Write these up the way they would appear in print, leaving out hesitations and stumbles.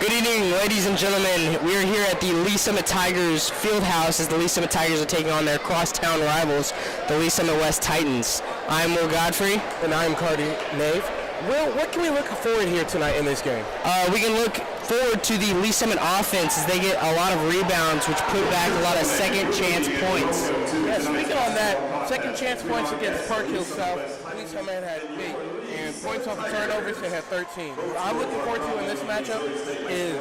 Good evening, ladies and gentlemen. We are here at the Lee Summit Tigers field house as the Lee Summit Tigers are taking on their crosstown rivals, the Lee Summit West Titans. I'm Will Godfrey. And I'm Cardi Nave. Will, what can we look forward here tonight in this game? We can look forward to the Lee Summit offense as they get a lot of rebounds, which put back a lot of second chance points. Yeah, speaking on that, second chance points against Park Hill South, Lee Summit had 8, and points off of turnovers, they had 13. What I'm looking forward to in this matchup is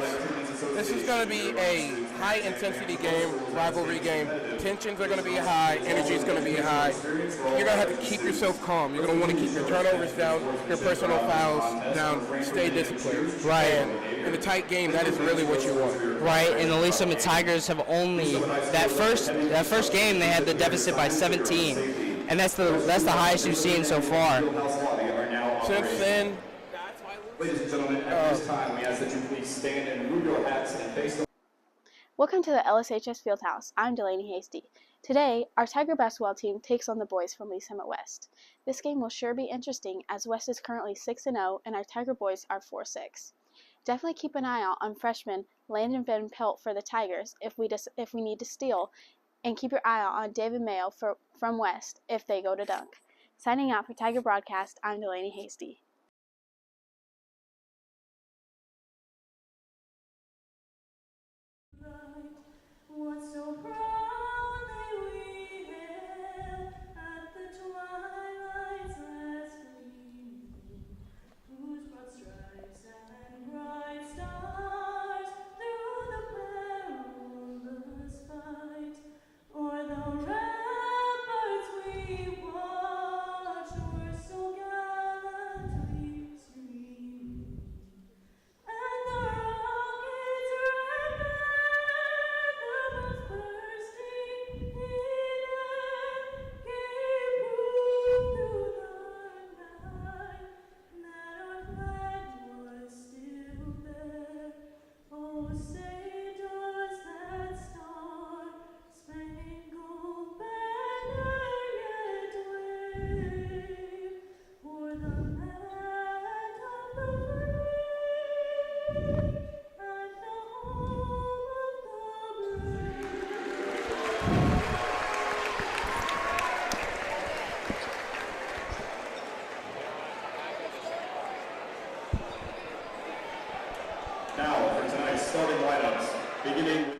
this is going to be a high-intensity game, rivalry game. Tensions are going to be high, energy is going to be high. You're going to have to keep yourself calm. You're going to want to keep your turnovers down, your personal fouls down, stay disciplined. Right. And in a tight game, that is really what you want. Right, and the Lee Summit Tigers have only, that first game they had the deficit by 17, and that's the highest you've seen so far. Since then, ladies and gentlemen, at this time, we ask that you please stand and remove your hats and face the... Welcome to the LSHS Fieldhouse. I'm Delaney Hasty. Today, our Tiger basketball team takes on the boys from Lee Summit West. This game will sure be interesting as West is currently 6-0 and our Tiger boys are 4-6. Definitely keep an eye out on freshman Landon Van Pelt for the Tigers if we need to steal, and keep your eye out on David Mayo from West if they go to dunk. Signing out for Tiger Broadcast, I'm Delaney Hasty. What's so proudly we hailed at the twilight's last gleaming, whose broad stripes and bright stars through the perilous fight, o'er the ramparts we watched were so gallantly streaming, and the rockets bursting in air gave proof through the night that our flag was still there. Oh, say does that star-spangled banner yet wave o'er the land of the free and the home of the brave? Now, for tonight's starting lineups, beginning with...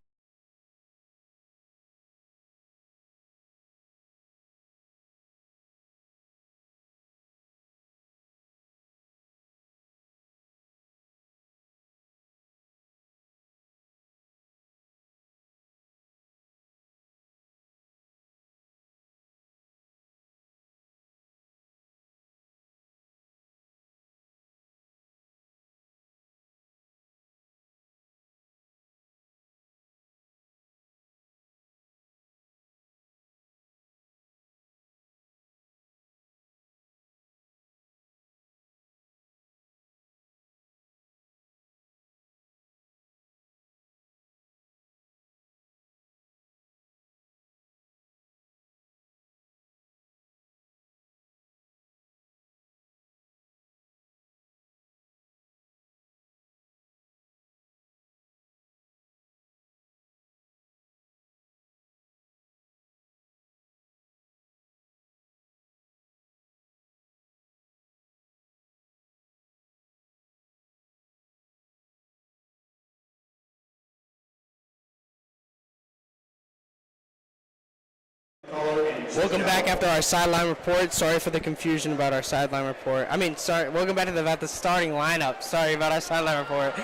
Welcome back after our sideline report. Sorry for the confusion about our sideline report. Welcome back to the starting lineup. Sorry about our sideline report.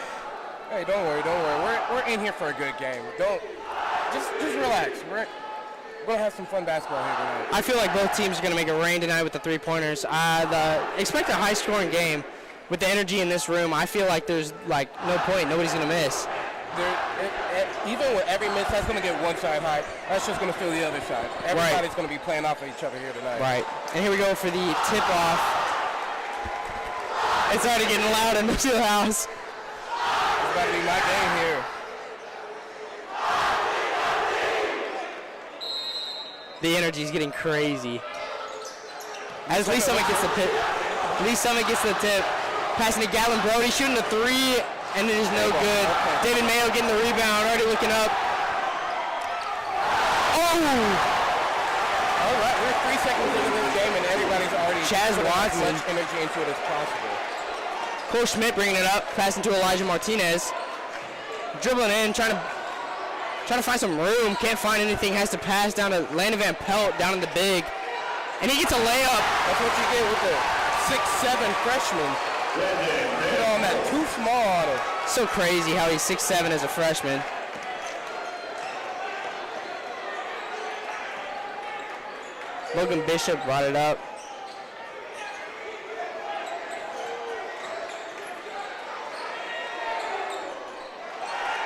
hey, don't worry. We're in here for a good game. Just relax. We're going to have some fun basketball here tonight. I feel like both teams are going to make it rain tonight with the three-pointers. Expect a high-scoring game. With the energy in this room, I feel like there's no point. Nobody's going to miss. Even with every miss, that's going to get one side high. That's just going to fill the other side. Everybody's going to be playing off of each other here tonight. Right. And here we go for the tip-off. It's already getting loud in the field house. It's about to be my game here. The energy is getting crazy. As Lee Summit gets the tip. Lee Summit gets the tip. Passing to Gallon Brody, shooting the three, and it is no good. David Mayo getting the rebound, already looking up. Oh! All right, we're 3 seconds into this game, and everybody's already Chaz putting as Watson. much energy into it as possible. Cole Schmidt bringing it up, passing to Elijah Martinez. Dribbling in, trying to find some room. Can't find anything. Has to pass down to Landon Van Pelt down in the big. And he gets a layup. That's what you get with the 6'7" freshman. Put on that too small on him. So crazy how he's 6'7" as a freshman. Logan Bishop brought it up.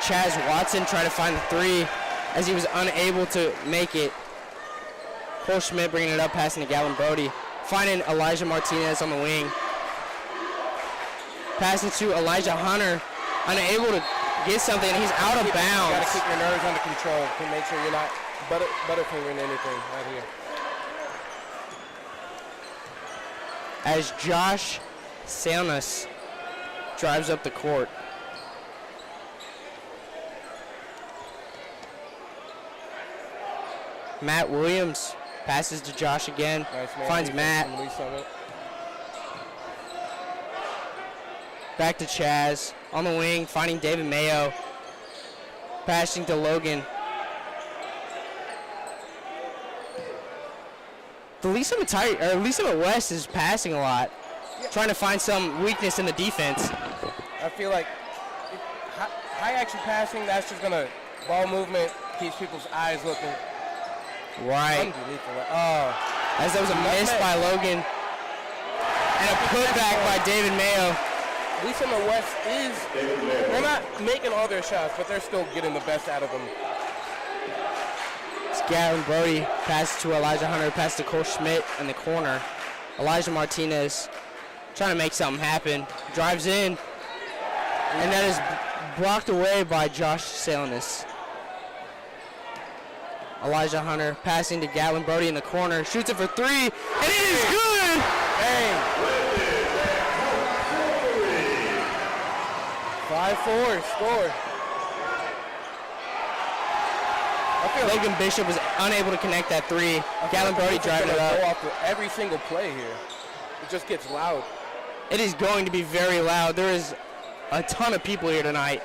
Chaz Watson trying to find the three as he was unable to make it. Cole Schmidt bringing it up, passing to Gavin Brody. Finding Elijah Martinez on the wing. Passing to Elijah Hunter, unable to get something, and he's out of bounds. You got to keep your nerves under control to make sure you're not butterfingering anything right here. As Josh Salness drives up the court. Matt Williams passes to Josh again. Nice man Finds defense Matt. from Lee Summit. Back to Chaz. On the wing, finding David Mayo. Passing to Logan. The Lee Summit West is passing a lot. Trying to find some weakness in the defense. I feel like high action passing, that's just going to, ball movement, keeps people's eyes looking. Right. Unbelievable. Oh. As that was a miss by Logan. And a putback by David Mayo. Lee Summit West is, they're not making all their shots, but they're still getting the best out of them. It's Gavin Brody, pass to Elijah Hunter, pass to Cole Schmidt in the corner. Elijah Martinez trying to make something happen. Drives in. And that is blocked away by Josh Salness. Elijah Hunter passing to Gavin Brody in the corner. Shoots it for three. And it is good! Bang! 5-4, score. Logan Bishop was unable to connect that three. Gavin Brody driving it up. Go off with every single play here. It just gets loud. It is going to be very loud. There is a ton of people here tonight.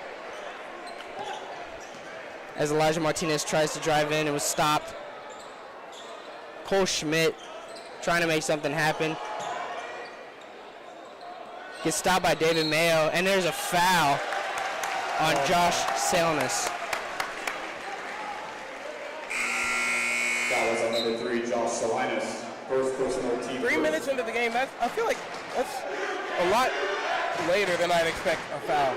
As Elijah Martinez tries to drive in, it was stopped. Cole Schmidt trying to make something happen. Gets stopped by David Mayo, and there's a foul on Josh Salness. That was on number 3, Josh Salinas. First personal team. 3 minutes into the game, I feel like that's a lot later than I'd expect a foul,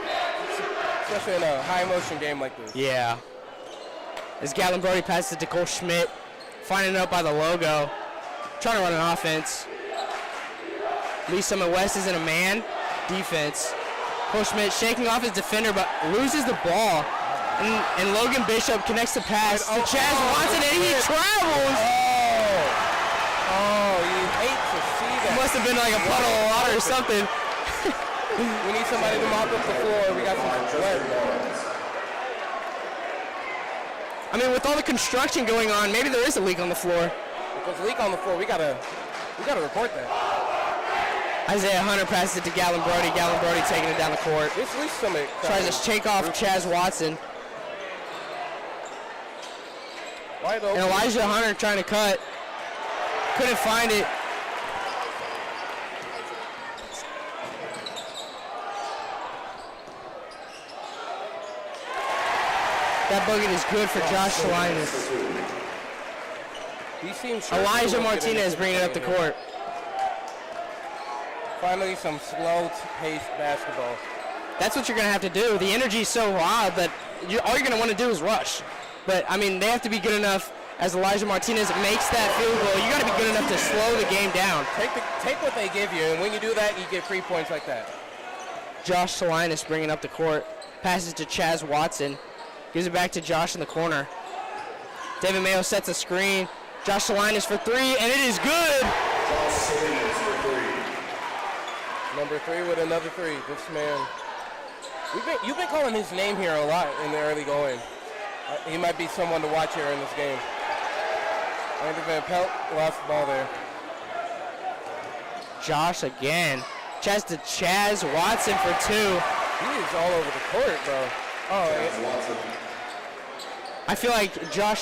especially in a high emotion game like this. Yeah. As Gavin Brody passes it to Cole Schmidt, finding it up by the logo, trying to run an offense. Lee Summit West is in a man defense. Cole Schmidt shaking off his defender, but loses the ball. And Logan Bishop connects the pass to Chaz Watson, and he travels. Oh, you hate to see that. Must have been like a puddle of water or something. We need somebody to mop up the floor. We got some wet. I mean, with all the construction going on, maybe there is a leak on the floor. If there's a leak on the floor, we gotta report that. Isaiah Hunter passes it to Gavin Brody. Gavin Brody taking it down the court. This Lee Summit Tries to shake off Chaz Watson. wide open. And Elijah Hunter trying to cut. Couldn't find it. That bucket is good for Josh Salinas. He seems sure Elijah to Martinez bringing it up the court. Finally, some slow-paced basketball. That's what you're going to have to do. The energy is so wild that all you're going to want to do is rush. But, I mean, they have to be good enough as Elijah Martinez makes that field goal. You got to be good enough to slow the game down. Take what they give you, and when you do that, you get free points like that. Josh Salinas bringing up the court. Passes to Chaz Watson. Gives it back to Josh in the corner. David Mayo sets a screen. Josh Salinas for three, and it is good. Josh Salinas for 3. Number 3 with another 3. This man You've been calling his name here a lot in the early going. He might be someone to watch here in this game. Landon Van Pelt lost the ball there. Josh again. Chaz to Chaz Watson for 2. He is all over the court, bro. I feel like Josh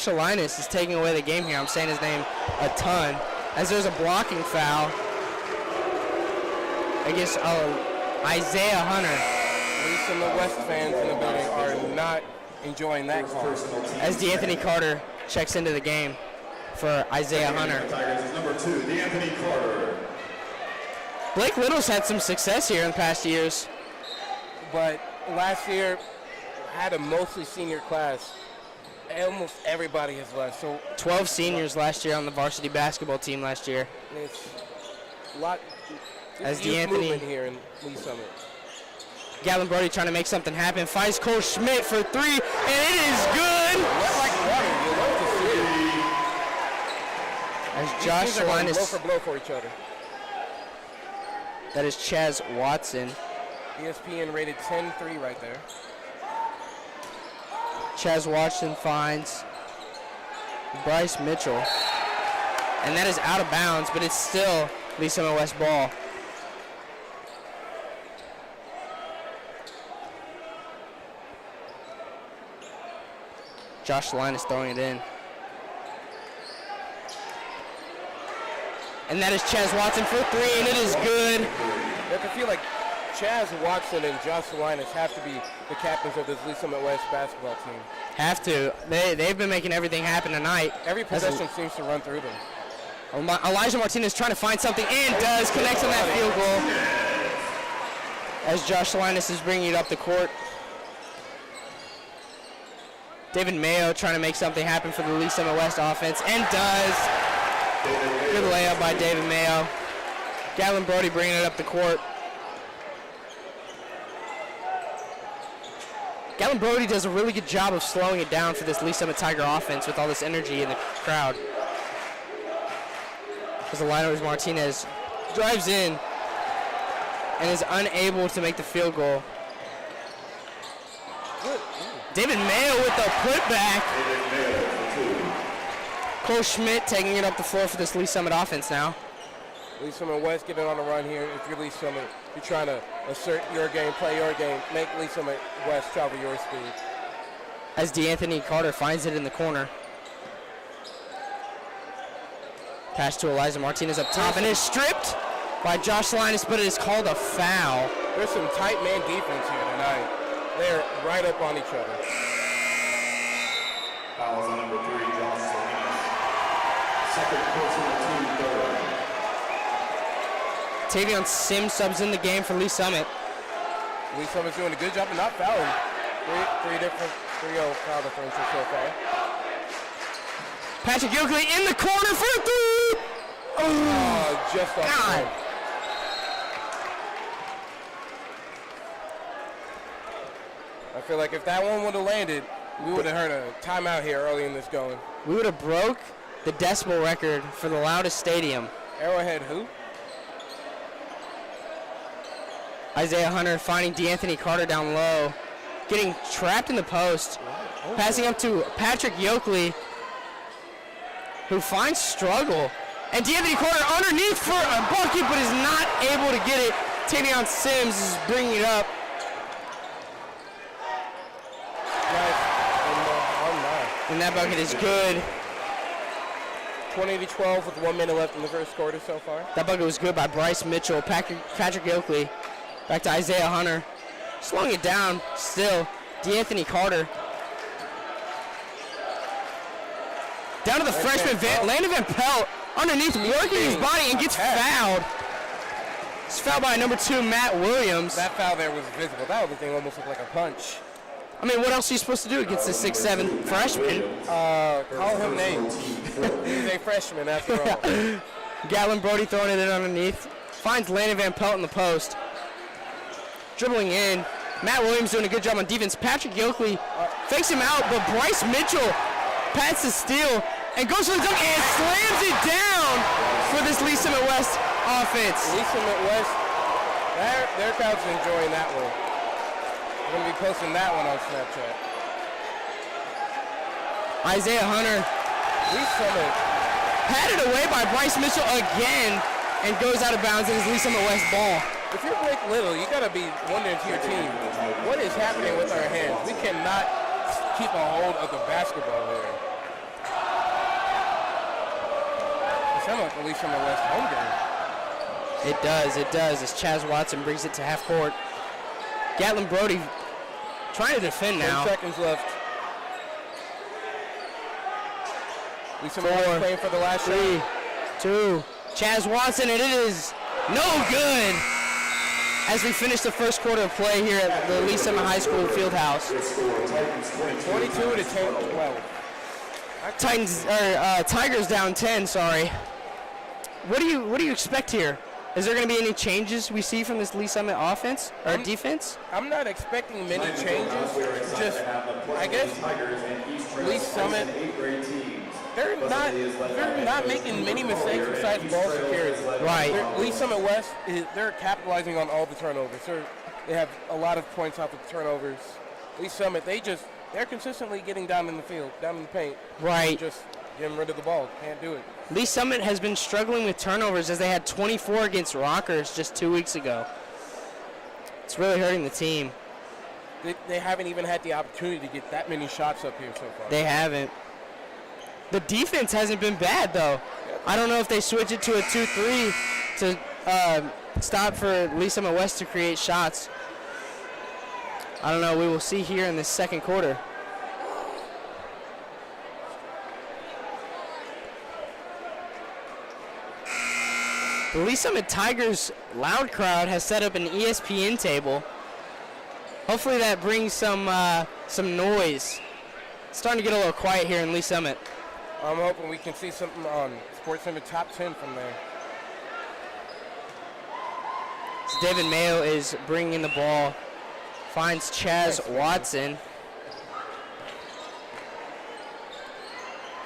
Salinas is taking away the game here. I'm saying his name a ton. As there's a blocking foul against Isaiah Hunter. At least some of the West fans in the building are not enjoying that call. As DeAnthony Carter checks into the game for Isaiah Hunter. Tigers is number 2, DeAnthony Carter. Blake Little's had some success here in the past years. But last year had a mostly senior class. Almost everybody has left. So 12 seniors last year on the varsity basketball team last year. it's a lot. As youth DeAnthony- movement here in Lee Summit. Gallon Brody trying to make something happen. Finds Cole Schmidt for 3, and it is good. Wet like water. You love to see it. As Josh These are going blow Salinas, for blow for each other. that is Chaz Watson. ESPN rated 10-3 right there. Chaz Watson finds Bryce Mitchell. And that is out of bounds, but it's still Lee Summit West ball. Josh Salinas throwing it in. And that is Chaz Watson for 3, and it is good. I feel like Chaz Watson and Josh Salinas have to be the captains of this Lee Summit West basketball team. Have to. They've been making everything happen tonight. Every possession seems to run through them. Elijah Martinez trying to find something, and does. Connects on that field goal. As Josh Salinas is bringing it up the court. David Mayo trying to make something happen for the Lee Summit West offense, and does. Good layup by David Mayo. Gallon Brody bringing it up the court. Gallon Brody does a really good job of slowing it down for this Lee Summit Tiger offense with all this energy in the crowd. As Elijah Martinez drives in and is unable to make the field goal. David Mayo with the putback. Cole Schmidt taking it up the floor for this Lee Summit offense now. Lee Summit West getting on the run here. If you're Lee Summit, you're trying to assert your game, play your game, make Lee Summit West travel your speed. As DeAnthony Carter finds it in the corner. Pass to Elijah Martinez up top, and is stripped by Josh Salinas, but it is called a foul. There's some tight man defense here tonight. They're right up on each other. Fouls on number 3, Josh Salinas. Second personal team third. Tavion Sims subs in the game for Lee Summit. Lee Summit's doing a good job of not fouling. Three different 3-0 foul differential so far. Patrick Yoakley in the corner for 3. Oh, just off the God. rim. I feel like if that one would have landed, we would have heard a timeout here early in this going. We would have broke the decibel record for the loudest stadium. Arrowhead who? Isaiah Hunter finding DeAnthony Carter down low, getting trapped in the post, passing up to Patrick Yoakley, who finds struggle. And DeAnthony Carter underneath for a bucket, but is not able to get it. Tavion Sims is bringing it up. And that bucket is good. 20-12 with 1 minute left in the first quarter so far. That bucket was good by Bryce Mitchell. Patrick Yoakley. Back to Isaiah Hunter. Slowing it down still. DeAnthony Carter. Down to the freshman, Landon Van Pelt. Underneath, working his body and gets fouled. It's fouled by number 2, Matt Williams. That foul there was visible. That other thing almost looked like a punch. I mean, what else are you supposed to do against the 6'7" freshman? Call him names. He's a freshman after all. Gallon Brody throwing it in underneath. Finds Landon Van Pelt in the post. Dribbling in. Matt Williams doing a good job on defense. Patrick Yoakley fakes him out, but Bryce Mitchell pats the steal and goes for the dunk and slams it down for this Lee Summit West offense. Lee Summit West Their crowd's enjoying that one. We're going to be posting that one on Snapchat. Isaiah Hunter Lee Summit. patted away by Bryce Mitchell again and goes out of bounds and is Lee Summit West ball. If you're Blake Little, you got to be wondering to your team, what is happening with our hands? We cannot keep a hold of the basketball here. It sounds like Lee Summit West home game. It does, as Chaz Watson brings it to half court. Gatlin Brody trying to defend 10 now. seconds left. Lee Summit West playing for the last 3, shot. 2, Chaz Watson, and it is no good as we finish the first quarter of play here at the Lee Summit High School Fieldhouse. 22 to 12. Tigers down 10, sorry. What do you expect here? Is there going to be any changes we see from this Lee Summit offense or defense? I'm not expecting many changes. Just, I guess, Lee Summit, they're not making many mistakes besides ball security. Right. Lee Summit West, they're capitalizing on all the turnovers. They have a lot of points off the turnovers. Lee Summit, they're consistently getting down in the field, down in the paint. Right. Just getting rid of the ball. Can't do it. Lee Summit has been struggling with turnovers as they had 24 against Rockers just 2 weeks ago. It's really hurting the team. They haven't even had the opportunity to get that many shots up here so far. They haven't. The defense hasn't been bad, though. I don't know if they switch it to a 2-3 to stop for Lee Summit West to create shots. I don't know. We will see here in the second quarter. The Lee Summit Tigers loud crowd has set up an ESPN table. Hopefully that brings some noise. It's starting to get a little quiet here in Lee Summit. I'm hoping we can see something on Sports Center Top 10 from there. So David Mayo is bringing in the ball. Finds Chaz Watson.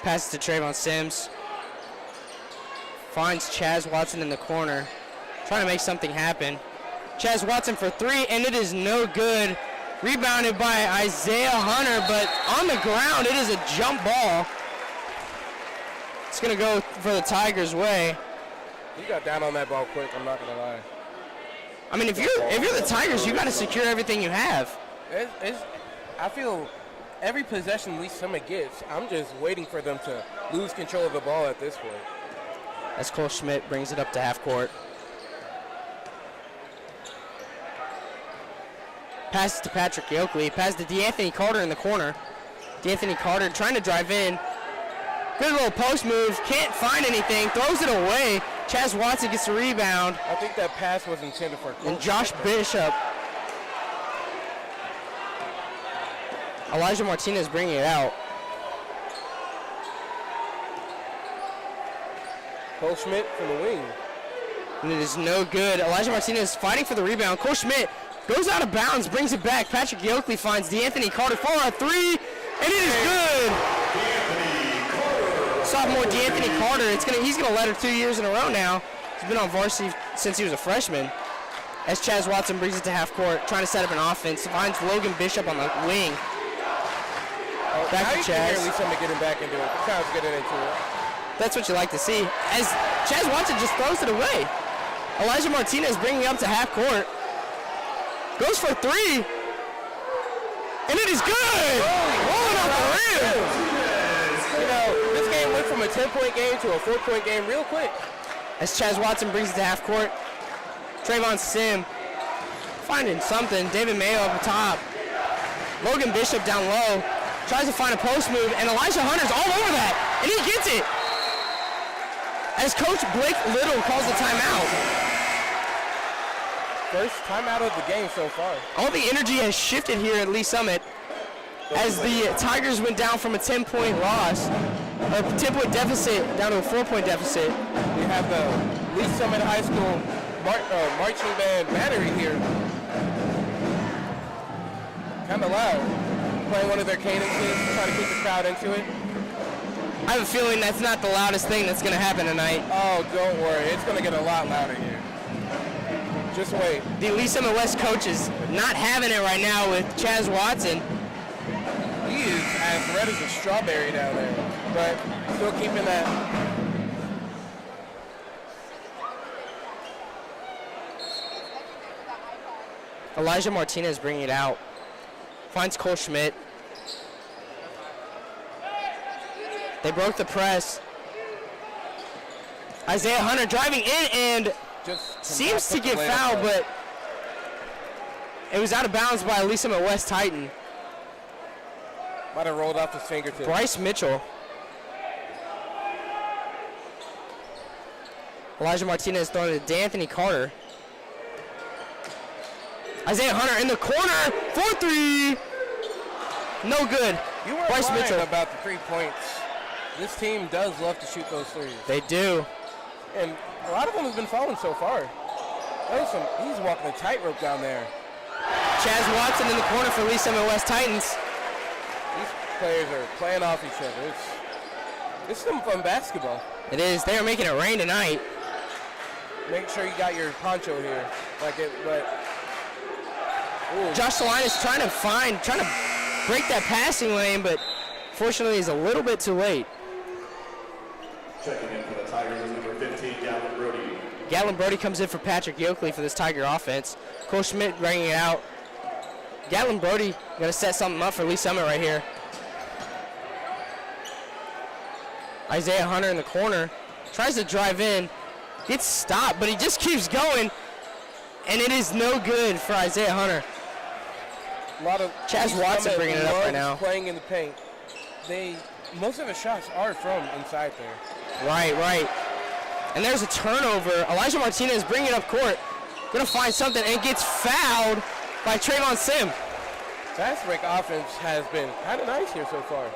Passes to Trayvon Sims. Finds Chaz Watson in the corner. Trying to make something happen. Chaz Watson for 3, and it is no good. Rebounded by Isaiah Hunter, but on the ground, it is a jump ball. It's going to go for the Tigers' way. You got down on that ball quick, I'm not going to lie. I mean, if you're the Tigers, you got to secure everything you have. I feel every possession Lee Summit gets, I'm just waiting for them to lose control of the ball at this point. As Cole Schmidt brings it up to half court. Passes to Patrick Yoakley. Passes to DeAnthony Carter in the corner. DeAnthony Carter trying to drive in. Good little post move. Can't find anything. Throws it away. Chaz Watson gets the rebound. I think that pass was intended for Cole. And Josh Bishop. Elijah Martinez bringing it out. Cole Schmidt from the wing. And it is no good. Elijah Martinez fighting for the rebound. Cole Schmidt goes out of bounds, brings it back. Patrick Yoakley finds DeAnthony Carter for a 3, and it is good. Sophomore DeAnthony Carter. He's gonna let her 2 years in a row now. He's been on varsity since he was a freshman. As Chaz Watson brings it to half court, trying to set up an offense, finds Logan Bishop on the wing. Back to Chaz. Lee Summit getting back into it. The crowd's getting into it. That's what you like to see. As Chaz Watson just throws it away. Elijah Martinez bringing it up to half court. Goes for 3. And it is good! Rolling off the rim! You know, this game went from a 10-point game to a 4-point game real quick. As Chaz Watson brings it to half court. Trayvon Sim finding something. David Mayo up top. Logan Bishop down low. Tries to find a post move, and Elijah Hunter's all over that, and he gets it. As Coach Blake Little calls the timeout. First timeout of the game so far. All the energy has shifted here at Lee Summit as the Tigers went down from a 10-point loss, or 10-point deficit, down to a 4-point deficit. We have the Lee Summit High School marching band battery here. Kind of loud. Playing one of their cadences, trying to keep the crowd into it. I have a feeling that's not the loudest thing that's going to happen tonight. Oh, don't worry. It's going to get a lot louder here. Just wait. The Lee Summit West coach is not having it right now with Chaz Watson. He is as red as a strawberry down there, but still keeping that. Elijah Martinez bringing it out. Finds Cole Schmidt. They broke the press. Isaiah Hunter driving in and Just seems to get fouled, but it was out of bounds by Lee Summit West Titan. Might have rolled off his fingertips. Bryce Mitchell. Elijah Martinez throwing it to D'Anthony Carter. Isaiah Hunter in the corner for three. No good. You weren't Bryce lying Mitchell. about the 3 points. This team does love to shoot those threes. They do. And a lot of them have been falling so far. He's walking a tightrope down there. Chaz Watson in the corner for Lee Summit West Titans. These players are playing off each other. It's some fun basketball. It is. They are making it rain tonight. Make sure you got your poncho here. Ooh. Josh Saline is trying to break that passing lane, but fortunately he's a little bit too late. Checking in for the Tigers is number 15, Gavin Brody. Gatlin Brody comes in for Patrick Yoakley for this Tiger offense. Cole Schmidt bringing it out. Gatlin Brody going to set something up for Lee Summit right here. Isaiah Hunter in the corner. Tries to drive in. Gets stopped, but he just keeps going. And it is no good for Isaiah Hunter. A lot of Chaz Watson bringing it up right now. Playing in the paint. Most of the shots are from inside there. Right. And there's a turnover. Elijah Martinez bringing it up court. Gonna find something and gets fouled by Trayvon Sim. Fast break offense has been kind of nice here so far.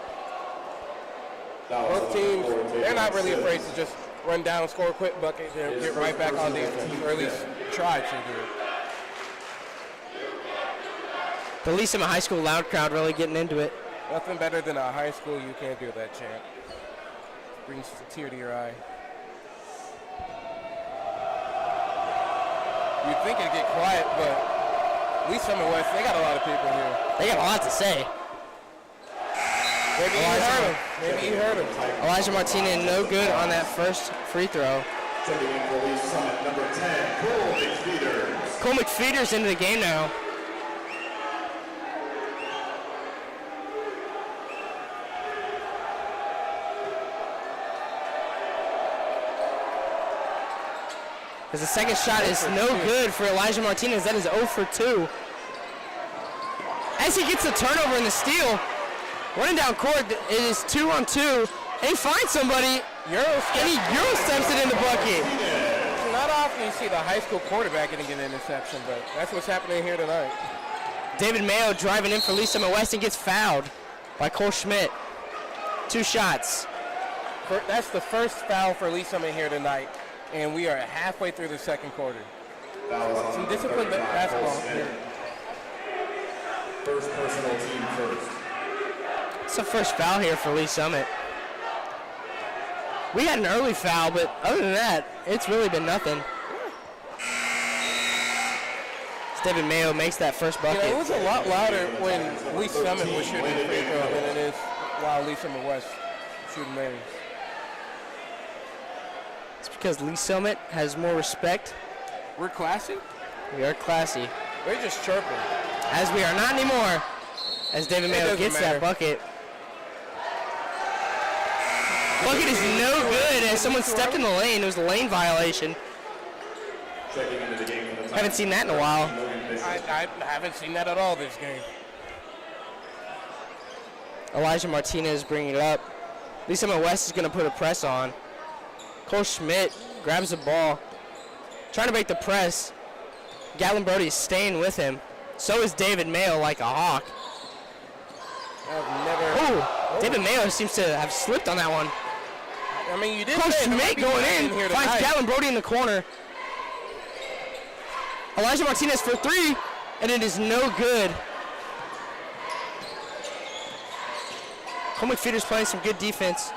Both teams, they're not really afraid to just run down, score a quick bucket, and get right back on defense, or at least try to do it. The Lee Summit High School loud crowd really getting into it. Nothing better than a high school you can't do that chant. Brings a tear to your eye. You'd think it'd get quiet, but Lee Summit West, they got a lot of people here. They got a lot to say. Maybe you heard him. Elijah Martinez no good on that first free throw. Checking in for Lee Summit, number 10, Cole McFeeters. Cole McFeeters into the game now. Because the second shot is no good for Elijah Martinez. That is 0 for 2. As he gets the turnover and the steal, running down court, it is 2-on-2. And he finds somebody, and he Euro steps it in the bucket. Not often you see the high school quarterback getting an interception, but that's what's happening here tonight. David Mayo driving in for Lee Summit West and gets fouled by Cole Schmidt. 2 shots. That's the first foul for Lee Summit here tonight, and we are halfway through the second quarter. Some disciplined basketball here. First personal team first. It's the first foul here for Lee Summit. We had an early foul, but other than that, it's really been nothing. David Mayo makes that first bucket. It was a lot louder when Lee Summit was shooting the free throw than it is while Lee Summit West shooting theirs. It's because Lee Summit has more respect. We're classy? We are classy. They're just chirping. As we are not anymore. As David Mayo gets that bucket. Bucket is no good as someone stepped in the lane. It was a lane violation. Checking into the game for the Tigers. Haven't seen that in a while. I haven't seen that at all this game. Elijah Martinez bringing it up. Lee Summit West is going to put a press on. Cole Schmidt grabs the ball. Trying to make the press. Gatlin Brody is staying with him. So is David Mayo like a hawk. Ooh, David Mayo seems to have slipped on that one. I mean, you did. Cole Schmidt going in, finds Gatlin Brody in the corner. Elijah Martinez for 3, and it is no good. Cole McFeeters playing some good defense.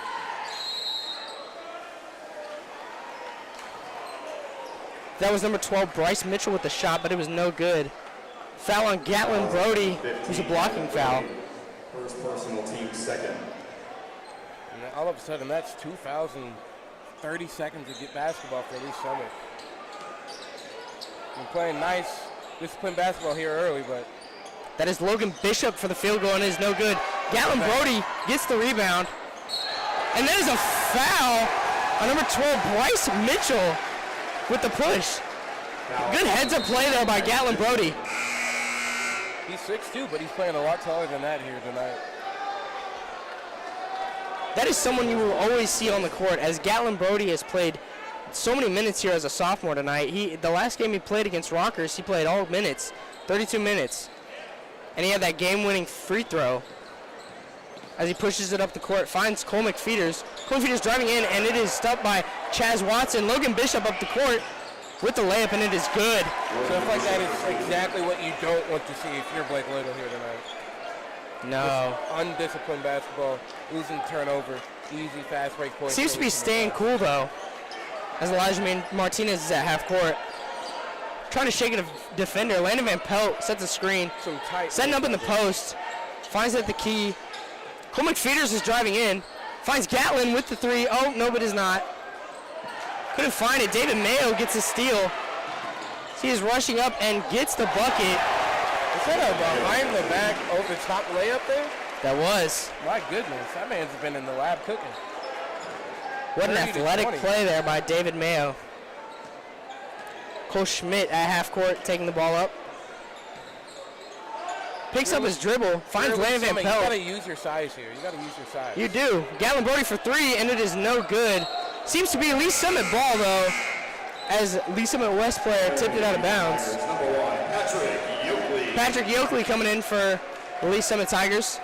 That was number 12, Bryce Mitchell with the shot, but it was no good. Foul on Gatlin Brody, who's a blocking foul. First personal, team second. And all of a sudden, that's 2 fouls in 30 seconds to get basketball for Lee Summit. Been playing nice, disciplined basketball here early, but That is Logan Bishop for the field goal, and it is no good. Gatlin Brody gets the rebound. And that is a foul on number 12, Bryce Mitchell with the push. Good heads-up play there by Gatlin Brody. he's 6'2", but he's playing a lot taller than that here tonight. That is someone you will always see on the court, as Gatlin Brody has played so many minutes here as a sophomore tonight. The last game he played against Rockers, he played all minutes, 32 minutes. And he had that game-winning free throw. As he pushes it up the court, finds Cole McFeeters. Cole McFeeters driving in, and it is stopped by Chaz Watson. Logan Bishop up the court with the layup, and it is good. Stuff like that is exactly what you don't want to see if you're Blake Little here tonight. No. Just undisciplined basketball, losing turnover, easy fast break points. Seems to be staying cool, though, as Elijah Martinez is at half court. Trying to shake a defender. Landon Van Pelt sets a screen. Some tight Setting up in the post. Finds it at the key. Cole McFeeters is driving in. Finds Gatlin with the three. Oh, no, but is not. Couldn't find it. David Mayo gets a steal. He is rushing up and gets the bucket. Is that a behind the back over the top layup there? That was. My goodness, that man's been in the lab cooking. What an 30 to athletic 20. play there by David Mayo. Cole Schmidt at half court taking the ball up. Picks up his dribble, finds Landon Van You gotta Pelt. use your size here. You gotta use your size. You do. Gatlin Brody for three, and it is no good. Seems to be a Lee Summit ball, though, as Lee Summit West player tipped it out of bounds. Number 1, Patrick Yoakley. Patrick Yoakley coming in for the Lee Summit Tigers.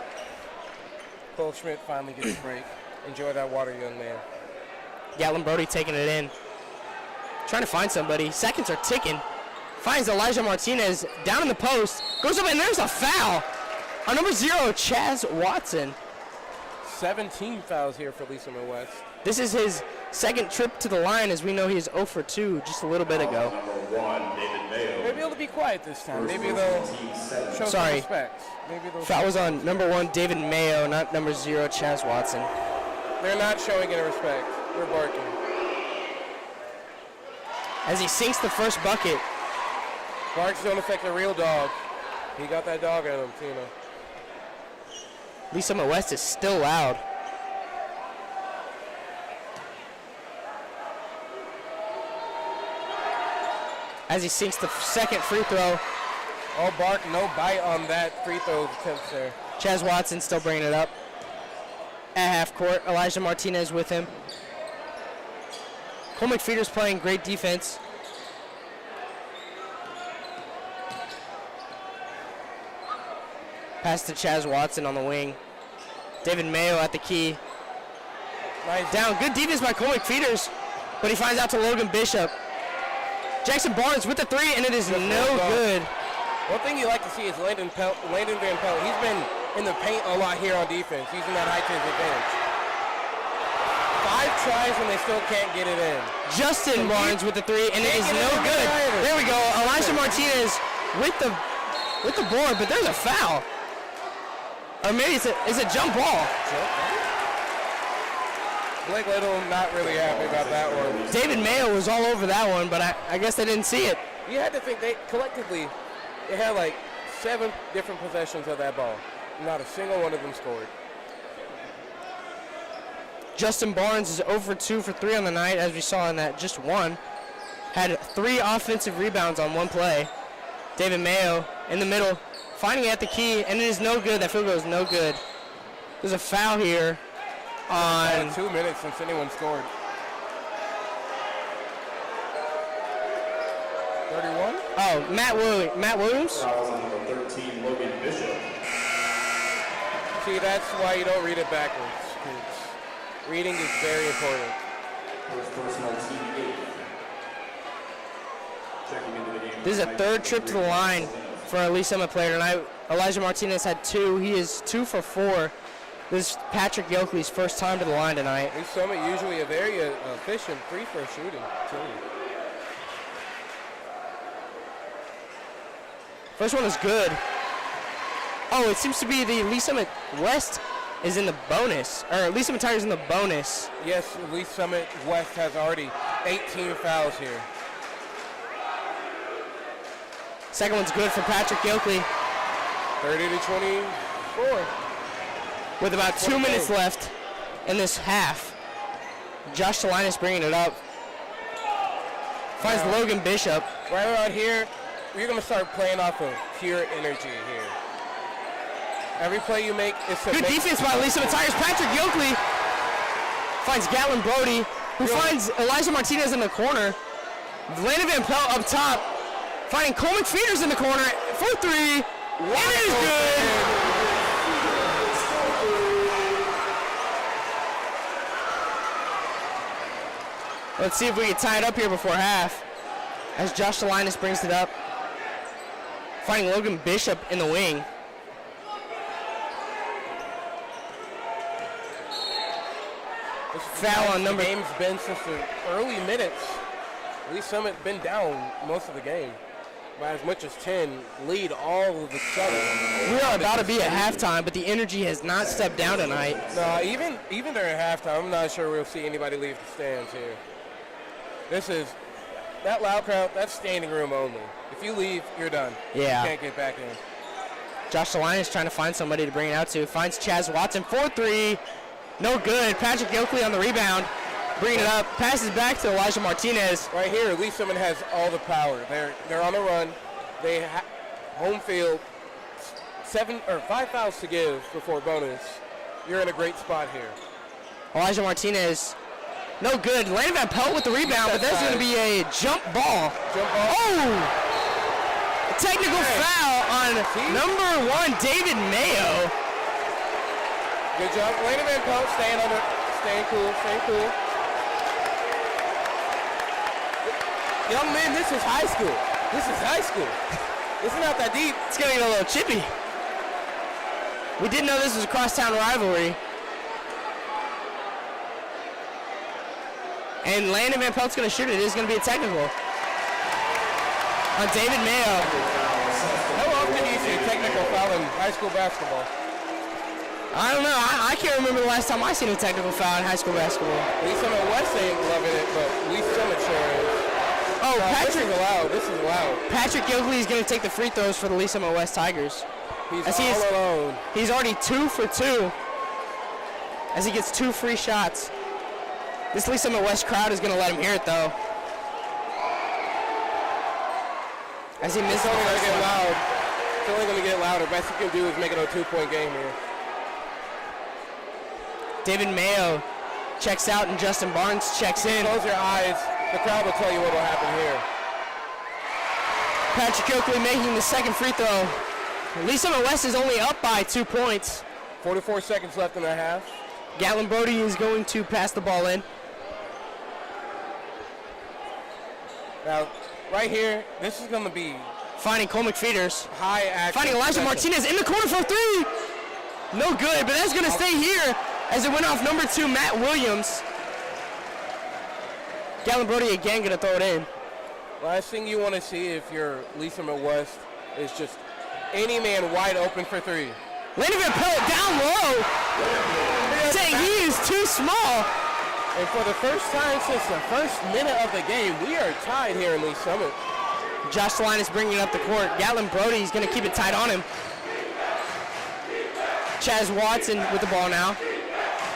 Cole Schmidt finally gets a break. Enjoy that water, young man. Gatlin Brody taking it in. Trying to find somebody. Seconds are ticking. Finds Elijah Martinez down in the post. Goes up, and there's a foul on number 0, Chaz Watson. 17 fouls here for Lee Summit West. This is his second trip to the line, as we know he is 0 for 2 just a little bit ago. Number 1, David Mayo. Maybe they'll be quiet this time. Maybe they'll show some Sorry. respect. Maybe they'll Foul was on number 1, David Mayo, not number 0, Chaz Watson. They're not showing any respect. They're barking. As he sinks the first bucket. Barks don't affect a real dog. He got that dog in him, Tina. Lee Summit West is still loud. As he sinks the second free throw. All bark, no bite on that free throw attempt there. Chaz Watson still bringing it up. At half court, Elijah Martinez with him. Cole McFeeters playing great defense. Pass to Chaz Watson on the wing. David Mayo at the key. Nice. Down, good defense by Cole McFeeters, but he finds out to Logan Bishop. Jackson Barnes with the three, and it is no good. One thing you like to see is Landon Van Pelt. He's been in the paint a lot here on defense, using that height to his advantage. 5 tries and they still can't get it in. Justin Barnes with the three, and it is no good. There we go. Elijah Martinez with the board, but there's a foul. Or maybe it's a jump ball. Blake Little not really happy about that one. David Mayo was all over that one, but I guess they didn't see it. You had to think they had like 7 different possessions of that ball. Not a single one of them scored. Justin Barnes is 0 for 2 for 3 on the night, as we saw in that just one. Had 3 offensive rebounds on one play. David Mayo in the middle, finding it at the key, and it is no good. That field goal is no good. There's a foul here on 2 minutes since anyone scored. 31? Oh, Matt Williams. Fouls on number 13, Logan Bishop. See, that's why you don't read it backwards. 'Cause reading is very important. First personal, team 8. Checking into the game. This is a third trip to the line for a Lee Summit player tonight. Elijah Martinez had 2. He is 2 for 4. This is Patrick Yoakley's first time to the line tonight. Lee Summit usually a very efficient free throw shooting team. First one is good. Oh, it seems to be the Lee Summit West is in the bonus, or Lee Summit Tigers in the bonus. Yes, Lee Summit West has already 18 fouls here. Second one's good for Patrick Gilkley. 30-24. With about 2 minutes left in this half. Josh Salinas bringing it up. Finds Logan Bishop. Right around here, you're going to start playing off of pure energy here. Every play you make is to Good defense by Lee Summit Tigers. Patrick Gilkley finds Gatlin Brody, who finds Elijah Martinez in the corner. Landon Van Pelt up top, finding Coleman Feeders in the corner for three. It is good. Let's see if we can tie it up here before half. As Josh Salinas brings it up. Finding Logan Bishop in the wing. Foul on number. The game's been since the early minutes. Lee Summit been down most of the game by as much as 10. Lead all of a sudden. We are about to be at halftime, but the energy has not stepped down tonight. No, even during halftime, I'm not sure we'll see anybody leave the stands here. This is that loud crowd. That's standing room only. If you leave, you're done. Yeah. You can't get back in. Josh Salinas trying to find somebody to bring it out to. Finds Chaz Watson 4-3. No good. Patrick Gilkley on the rebound. Bringing it up. Passes back to Elijah Martinez. Right here, Lee Summit has all the power. They're on a run. They home field. 5 fouls to give before bonus. You're in a great spot here. Elijah Martinez. No good. Landon Van Pelt with the rebound, but there's going to be a jump ball. Oh! A technical foul on number 1, David Mayo. Good job. Landon Van Pelt staying cool. Young man, this is high school. It's not that deep. It's going to get a little chippy. We didn't know this was a crosstown rivalry. And Landon Van Pelt's going to shoot it. It is going to be a technical on David Mayo. How often do you see a technical foul in high school basketball? I don't know. I can't remember the last time I seen a technical foul in high school basketball. Lee Summit West ain't loving it, but Lee Summit sure is. Oh, Patrick. This is allowed. Patrick Gilkley is going to take the free throws for the Lee Summit West Tigers. He's all alone. He's already 2 for 2 as he gets 2 free shots. This Lee Summit West crowd is going to let him hear it, though. As he misses. It's only going to get loud. It's only going to get louder. Best he can do is make it a 2-point game here. David Mayo checks out and Justin Barnes checks in. Close your eyes. The crowd will tell you what will happen here. Patrick Gilkley making the second free throw. Lee Summit West is only up by 2 points. 44 seconds left in the half. Gatlin Brody is going to pass the ball in. Now, right here, this is going to be finding Cole McFeeters. High action. Finding Elijah Martinez in the corner for 3. No good, but that's going to stay here as it went off number 2, Matt Williams. Gatlin Brody again going to throw it in. Last thing you want to see if you're Lee Summit West is just any man wide open for 3. Landon Van Pelt down low, saying he is too small. And for the first time since the first minute of the game, we are tied here in Lee Summit. Josh Salinas bringing it up the court. Gatlin Brody is going to keep it tight on him. Chaz Watson with the ball now.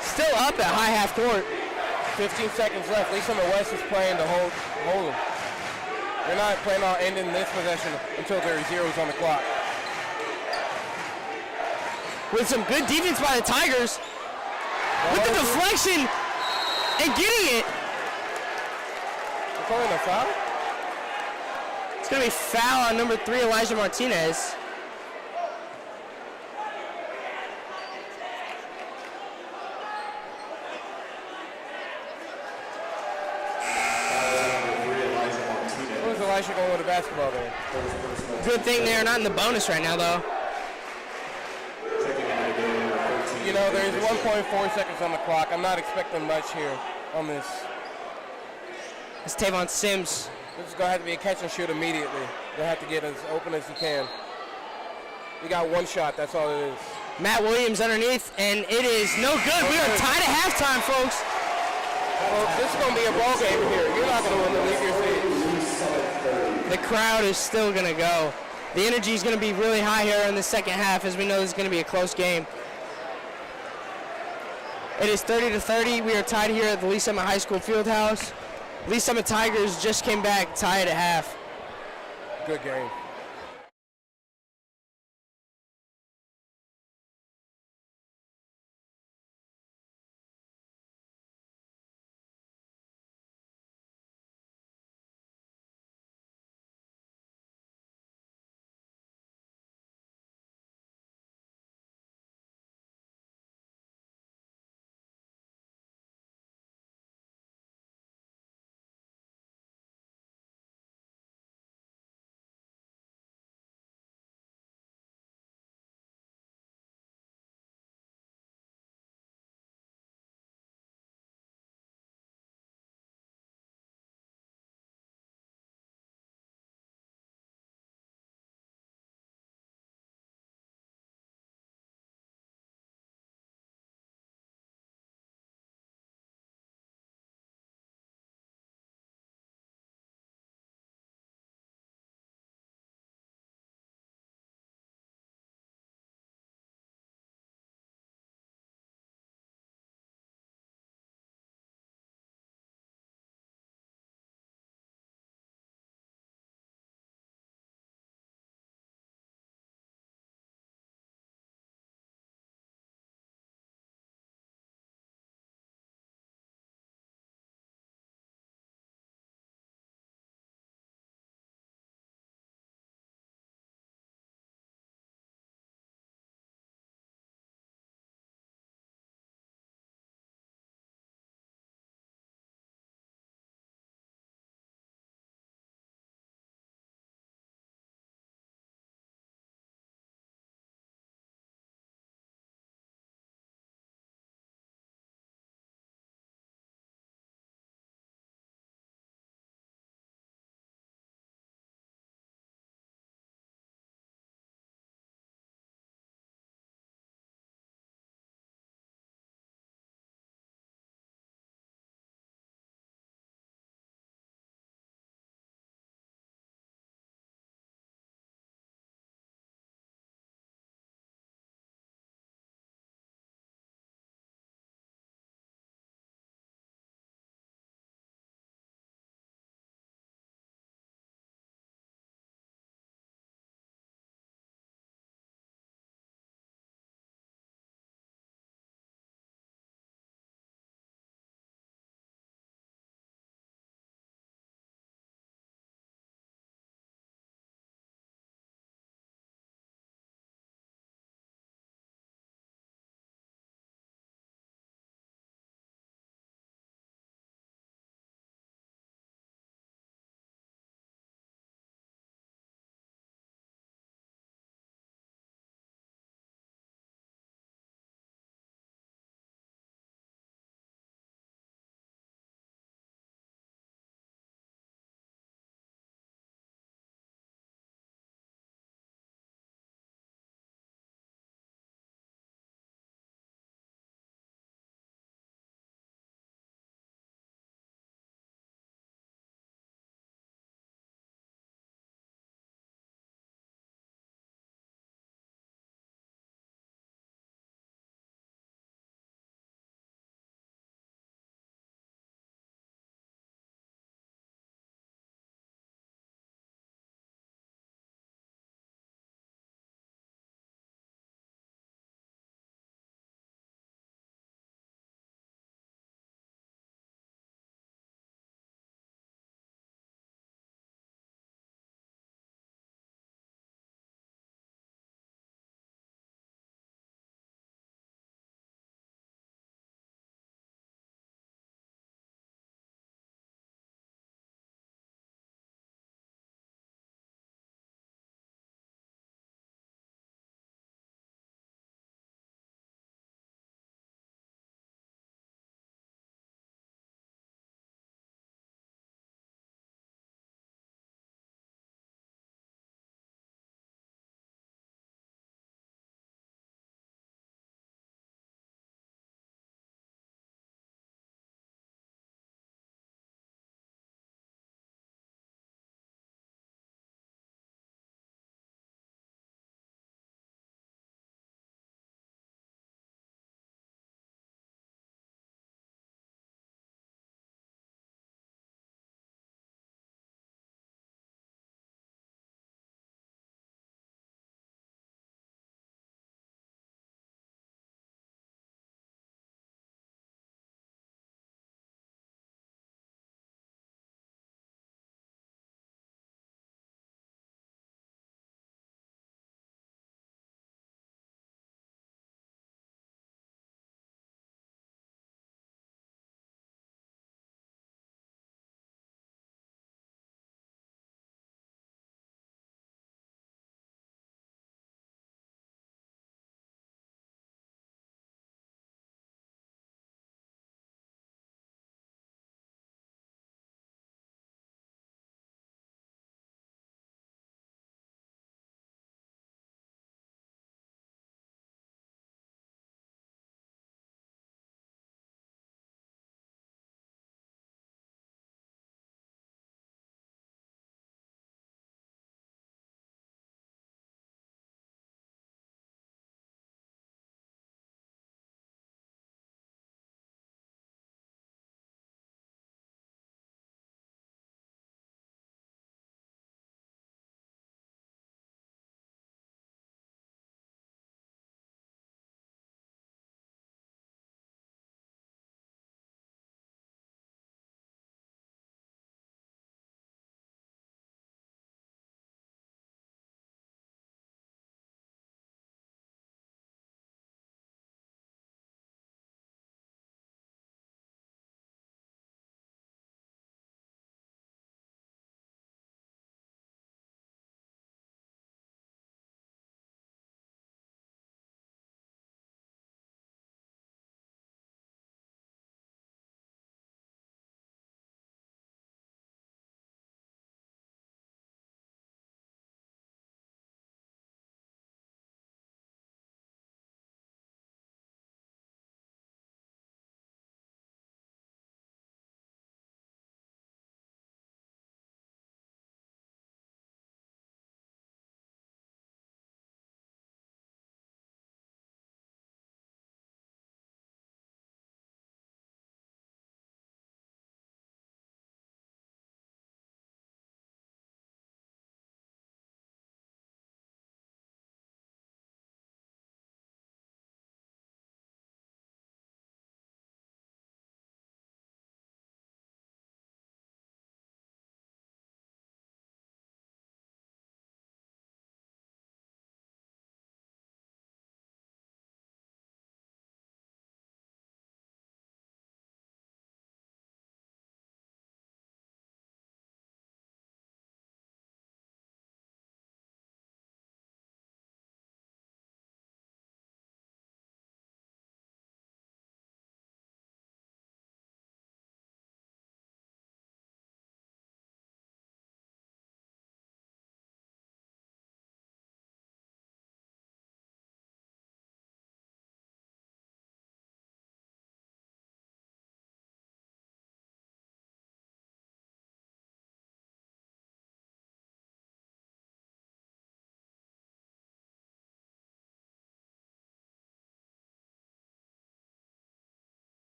Still up at high half court. 15 seconds left. Lee Summit West is playing to hold them. They're not planning on ending this possession until there are zeros on the clock. With some good defense by the Tigers. With the deflection and getting it. They're calling a foul? It's going to be foul on number 3, Elijah Martinez. Where's Elijah going with the basketball there? Good thing they're not in the bonus right now, though. You know, there's 1.4 seconds on the clock. I'm not expecting much here on this. It's Tavon Sims. This is going to have to be a catch and shoot immediately. They'll have to get as open as you can. You got one shot. That's all it is. Matt Williams underneath, and it is no good. We are tied at halftime, folks. Well, this is going to be a ball game here. You're not going to leave your seat. The crowd is still going to go. The energy is going to be really high here in the second half, as we know this is going to be a close game. It is 30-30. We are tied here at the Lee Summit High School Fieldhouse. Lee Summit Tigers just came back tied at half. Good game.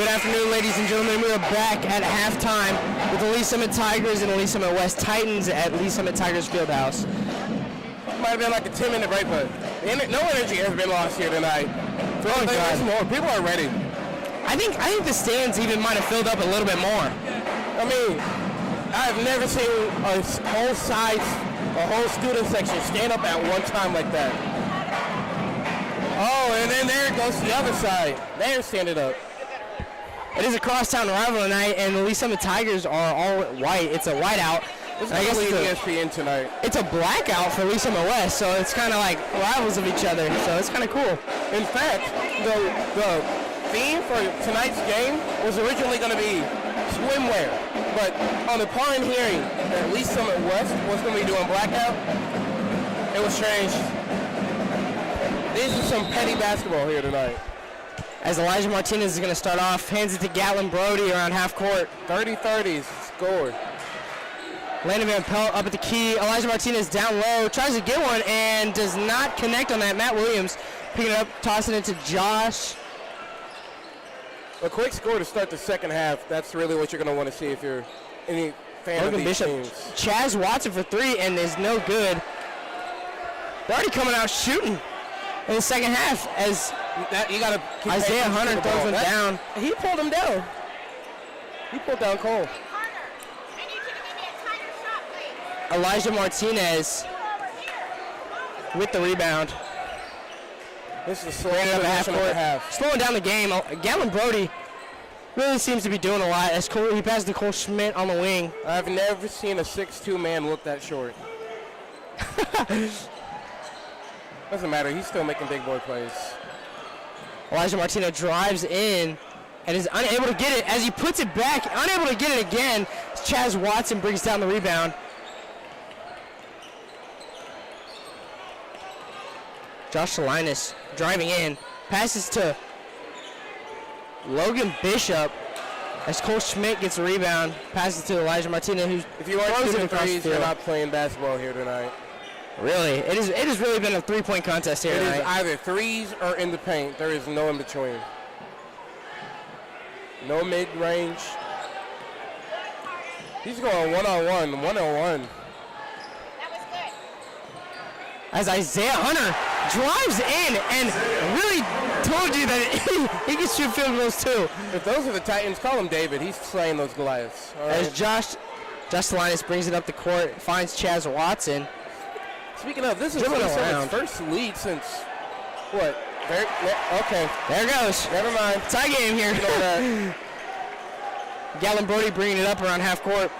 Good afternoon, ladies and gentlemen. We are back at halftime with the Lee Summit Tigers and the Lee Summit West Titans at Lee Summit Tigers Fieldhouse. Might have been like a 10-minute break, but no energy has been lost here tonight. Oh, God. More. People are ready. I think the stands even might have filled up a little bit more. I mean, I've never seen a whole student section stand up at one time like that. Oh, and then there it goes to the other side. They're standing up. It is a crosstown rival tonight, and the Lee Summit Tigers are all white. It's a whiteout. I guess it's ESPN tonight. It's a blackout for Lee Summit West, so it's kind of like rivals of each other. So it's kind of cool. In fact, the theme for tonight's game was originally going to be swimwear, but on upon hearing that Lee Summit West was going to be doing blackout, it was changed. This is some petty basketball here tonight. As Elijah Martinez is going to start off, hands it to Gatlin Brody around half court. 30-30s score. Landon Van Pelt up at the key. Elijah Martinez down low, tries to get one and does not connect on that. Matt Williams picking it up, tossing it to Josh. A quick score to start the second half. That's really what you're going to want to see if you're any fan of these Bishop. teams. Chaz Watson for three and is no good. They're already coming out shooting in the second half as You got to Isaiah Hunter throws him down. He pulled him down. He pulled down Cole. Elijah Martinez with the rebound. This is a slow half. Slowing down the game. Gatlin Brody really seems to be doing a lot. As he passes to Cole Schmidt on the wing. I've never seen a 6'2" man look that short. Doesn't matter. He's still making big boy plays. Elijah Martinez drives in and is unable to get it. As he puts it back, unable to get it again. Chaz Watson brings down the rebound. Josh Salinas driving in, passes to Logan Bishop as Cole Schmidt gets a rebound, passes to Elijah Martinez, who if you aren't throws shooting it across the threes, field. you're not playing basketball here tonight. Really, it has really been a three-point contest here It tonight. is either threes or in the paint. There is no in between. No mid-range. He's going one-on-one. As Isaiah Hunter drives in and really told you that he can shoot field goals too. If those are the Titans, call him David. He's slaying those Goliaths. All right. As Josh Salinas brings it up the court, finds Chaz Watson. Speaking of, this is Dribbling his around. first lead since, what? Okay. There it goes. Never mind. Tie game here. You know that. Gatlin Brody bringing it up around half court.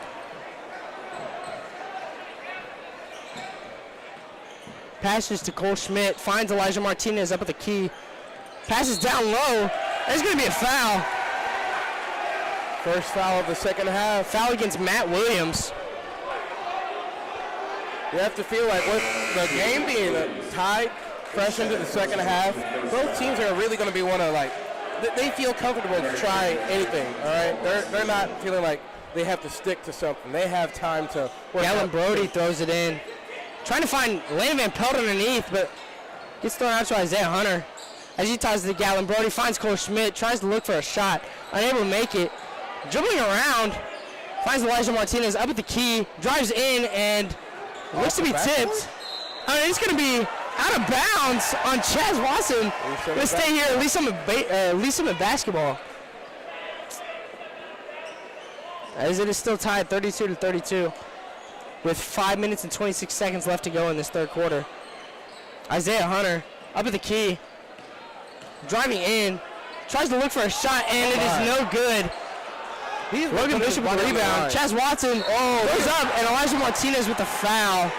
Passes to Cole Schmidt, finds Elijah Martinez up at the key. Passes down low. There's going to be a foul. First foul of the second half. Foul against Matt Williams. You have to feel like with the game being tied fresh into the second half, both teams are really going to be they feel comfortable to try anything, all right? They're not feeling like they have to stick to something. They have time to work Gatlin out. Brody throws it in. Trying to find Landon Van Pelt underneath, but gets thrown out to Isaiah Hunter. As he tosses to Gatlin Brody, finds Cole Schmidt, tries to look for a shot, unable to make it. Dribbling around, finds Elijah Martinez up at the key, drives in, and looks to be tipped. It's going to be out of bounds on Chaz Watson. Let's stay here, at least I'm at basketball. As it is still tied 32-32. With 5 minutes and 26 seconds left to go in this third quarter. Isaiah Hunter up at the key, driving in, tries to look for a shot, and it is no good. Logan Bishop with the rebound. Chaz Watson goes up, and Elijah Martinez with the foul.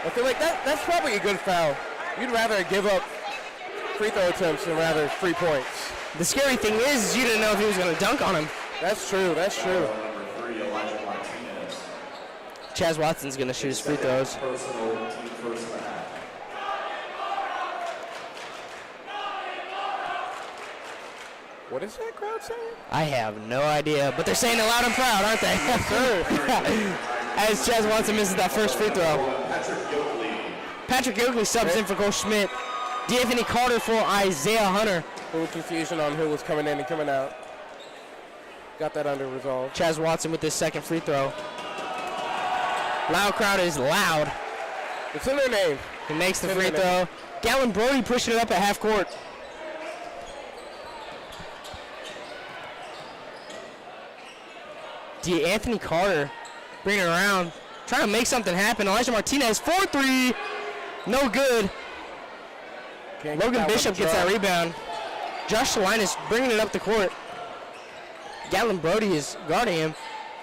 I feel like that's probably a good foul. You'd rather give up free throw attempts than rather 3 points. The scary thing is you didn't know if he was going to dunk on him. That's true. Chaz Watson's going to shoot his free throws. What is that crowd saying? I have no idea, but they're saying it loud and proud, aren't they? Yes, sir. As Chaz Watson misses that first free throw. Patrick Oakley subs in for Cole Schmidt. D'Anthony Carter for Isaiah Hunter. A little confusion on who was coming in and coming out. got that under resolve. Chaz Watson with his second free throw. Loud crowd is loud. It's in their name. He makes the It's in free their throw. Gallon Brody pushing it up at half court. Anthony Carter bringing it around, trying to make something happen. Elijah Martinez, 4-3, no good. Can't get Logan that Bishop one gets that drop. rebound. Josh Salinas bringing it up the court. Gallon Brody is guarding him.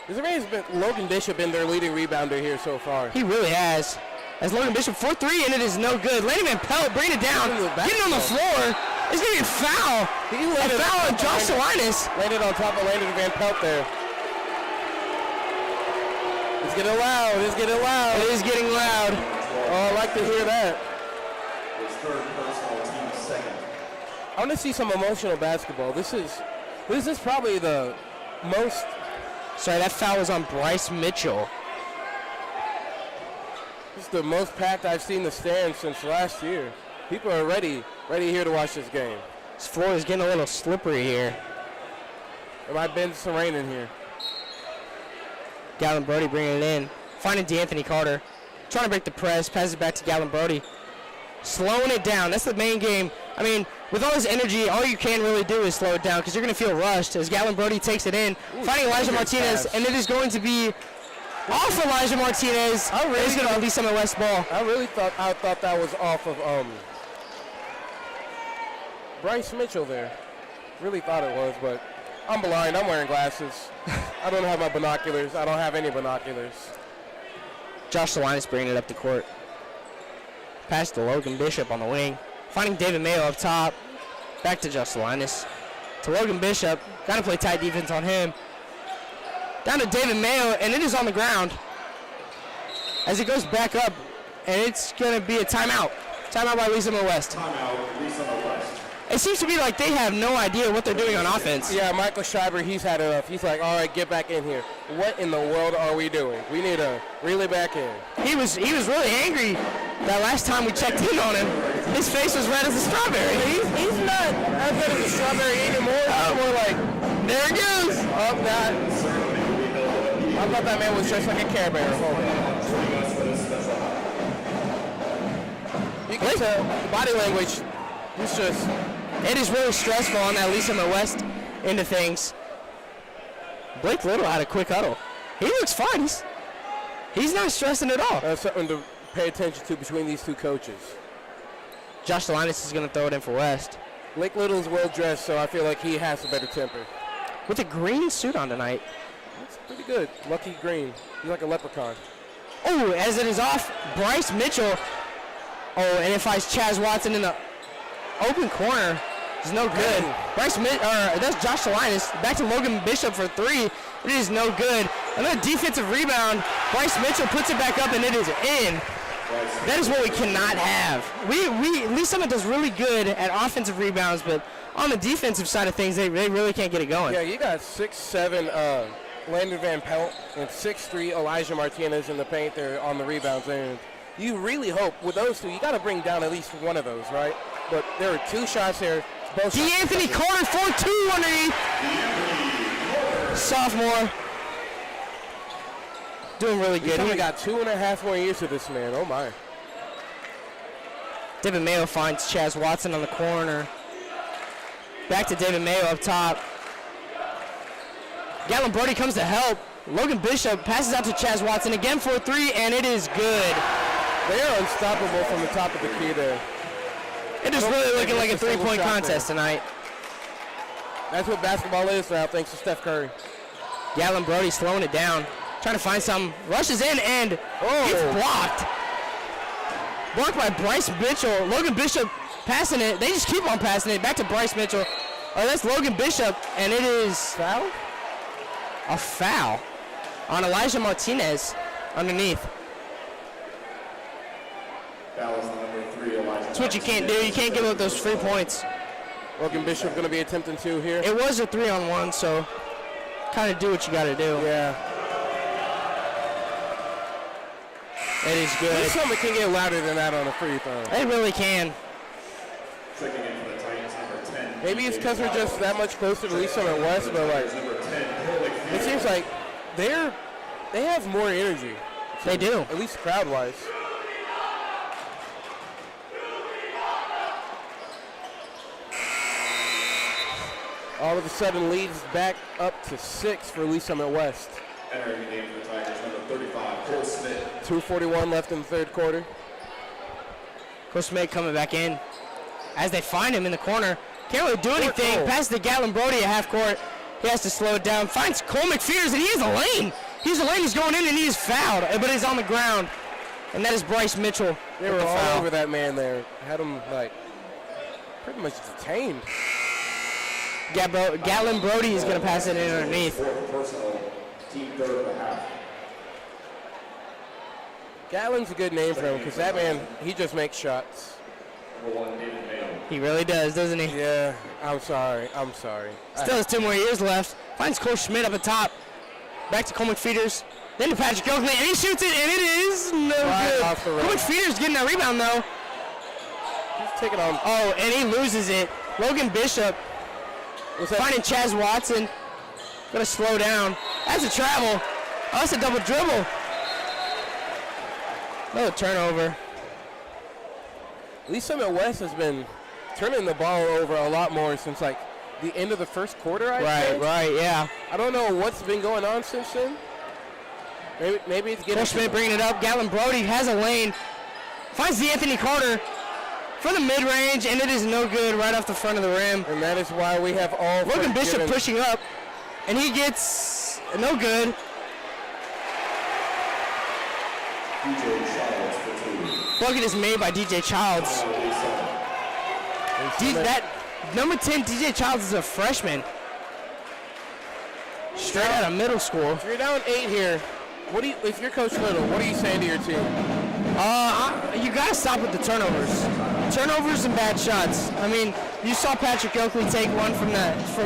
Logan Bishop been their leading rebounder here so far. He really has. As Logan Bishop 4-3, and it is no good. Landon Van Pelt bringing it down, getting on the floor. It's going to be a foul. A foul on Josh Salinas. Landed on top of Landon Van Pelt there. It's getting loud. It's getting loud. It is getting loud. Oh, I like to hear that. His third personal, team second. I want to see some emotional basketball. This is probably the most. Sorry, that foul was on Bryce Mitchell. This is the most packed I've seen the stands since last year. People are ready here to watch this game. This floor is getting a little slippery here. There might have been some rain in here. Gallon Brody bringing it in. Finding DeAnthony Carter. Trying to break the press. Passes it back to Gallon Brody. Slowing it down. That's the main game. I mean, with all his energy, all you can really do is slow it down because you're going to feel rushed as Gallon Brody takes it in. Finding Elijah Martinez, pass. and it is going to be off Elijah Martinez. He's going to release him at West ball. I thought that was off of Bryce Mitchell there. Really thought it was, but I'm blind. I'm wearing glasses. I don't have my binoculars. I don't have any binoculars. Josh Salinas bringing it up the court. Pass to Logan Bishop on the wing. Finding David Mayo up top. Back to Josh Salinas. To Logan Bishop. Got to play tight defense on him. Down to David Mayo, and it is on the ground. As it goes back up, and it's going to be a timeout. Timeout by Lisa West. Timeout, Lisa West. It seems to be like they have no idea what they're doing on offense. Yeah, Michael Schreiber, he's had enough. He's like, all right, get back in here. What in the world are we doing? We need to reel it back in. He was really angry that last time we checked in on him. His face was red as a strawberry. He's not as good as a strawberry anymore. He's more like, There it goes. oh, God. I thought that man was just like a Care Bear. Hold on. You can tell body language. He's just. It is really stressful on that Lisa West end of things. Blake Little had a quick huddle. He looks fine. He's not stressing at all. That's something to pay attention to between these two coaches. Josh Salinas is going to throw it in for West. Blake Little's well dressed, so I feel like he has a better temper. With a green suit on tonight. That's pretty good. Lucky green. He's like a leprechaun. Oh, as it is off, Bryce Mitchell. Oh, and it finds Chaz Watson in the open corner. It's no good. That's Josh Salinas. Back to Logan Bishop for three. It is no good. Another defensive rebound. Bryce Mitchell puts it back up, and it is in. That is what we cannot have. Lee Summit does really good at offensive rebounds, but on the defensive side of things, they really can't get it going. Yeah, you got 6'7" Landon Van Pelt and 6'3" Elijah Martinez in the paint there on the rebounds. And you really hope with those two, you got to bring down at least one of those, right? But there are two shots there. Both DeAnthony Carter 4-2 underneath. Sophomore. Doing really He's good. only got 2.5 more years to this man. Oh, my. David Mayo finds Chaz Watson on the corner. Back to David Mayo up top. Gallon Brody comes to help. Logan Bishop passes out to Chaz Watson again for 3, and it is good. They are unstoppable from the top of the key there. It is really looking like a three-point contest tonight. That's what basketball is now, thanks to Steph Curry. Gallon Brody slowing it down. Trying to find some. Rushes in and it's blocked. Blocked by Bryce Mitchell. Logan Bishop passing it. They just keep on passing it. Back to Bryce Mitchell. Oh, that's Logan Bishop, and it is Foul? a foul on Elijah Martinez underneath. Foul is number 3, Elijah. That's what you can't do. You can't give up those free points. Logan Bishop going to be attempting 2 here. It was a 3-on-1, so kind of do what you got to do. Yeah. It is good. Something can get louder than that on a free throw. They really can. Checking in for the Titans, number 10, Maybe it's because we're just that much closer to Lee Summit West, but like it seems like they have more energy. They do. At least crowd-wise. All of a sudden leads back up to 6 for Lee Summit West. Entering the game for the Tigers, number 35, Cole Smith. 2:41 left in the third quarter. Cole Smith coming back in. As they find him in the corner. Can't really do anything. goal. Passes to Gatlin Brody at half court. He has to slow it down. Finds Cole McPheeters, and he has a lane. He's a lane. He's going in, and he is fouled. But he's on the ground. And that is Bryce Mitchell. They were all over that man there. Had him, like, pretty much detained. Gatlin Brody is going to pass it in underneath. Personal, team third of the half. Gatlin's a good name for him because that man, he just makes shots. Number 1, David Mayo. He really does, doesn't he? Yeah, I'm sorry. Still has 2 more years left. Finds Cole Schmidt up at top. Back to Cole McPheeters. Then to Patrick Oakley, and he shoots it, and it is no good. Off the Cole rim. McPheeters getting that rebound, though. He's taking on. Oh, and he loses it. Logan Bishop finding Chaz Watson. Gonna slow down. That's a travel. Oh, that's a double dribble. Another turnover. Lee Summit West has been turning the ball over a lot more since like the end of the first quarter. Right, yeah. I don't know what's been going on since then. Maybe it's getting. Cole Schmidt bringing it up. Gatlin Brody has a lane. Finds the Anthony Carter for the mid-range, and it is no good right off the front of the rim. And that is why we have all. Logan Bishop forgiven- pushing up, and he gets no good. DJ Childs for 2. Bucket is made by DJ Childs. That number 10 DJ Childs is a freshman. Straight out of middle school. If you're down 8 here, if you're Coach Little, what are you saying to your team? You gotta stop with the turnovers. Turnovers and bad shots. I mean, you saw Patrick Oakley take one from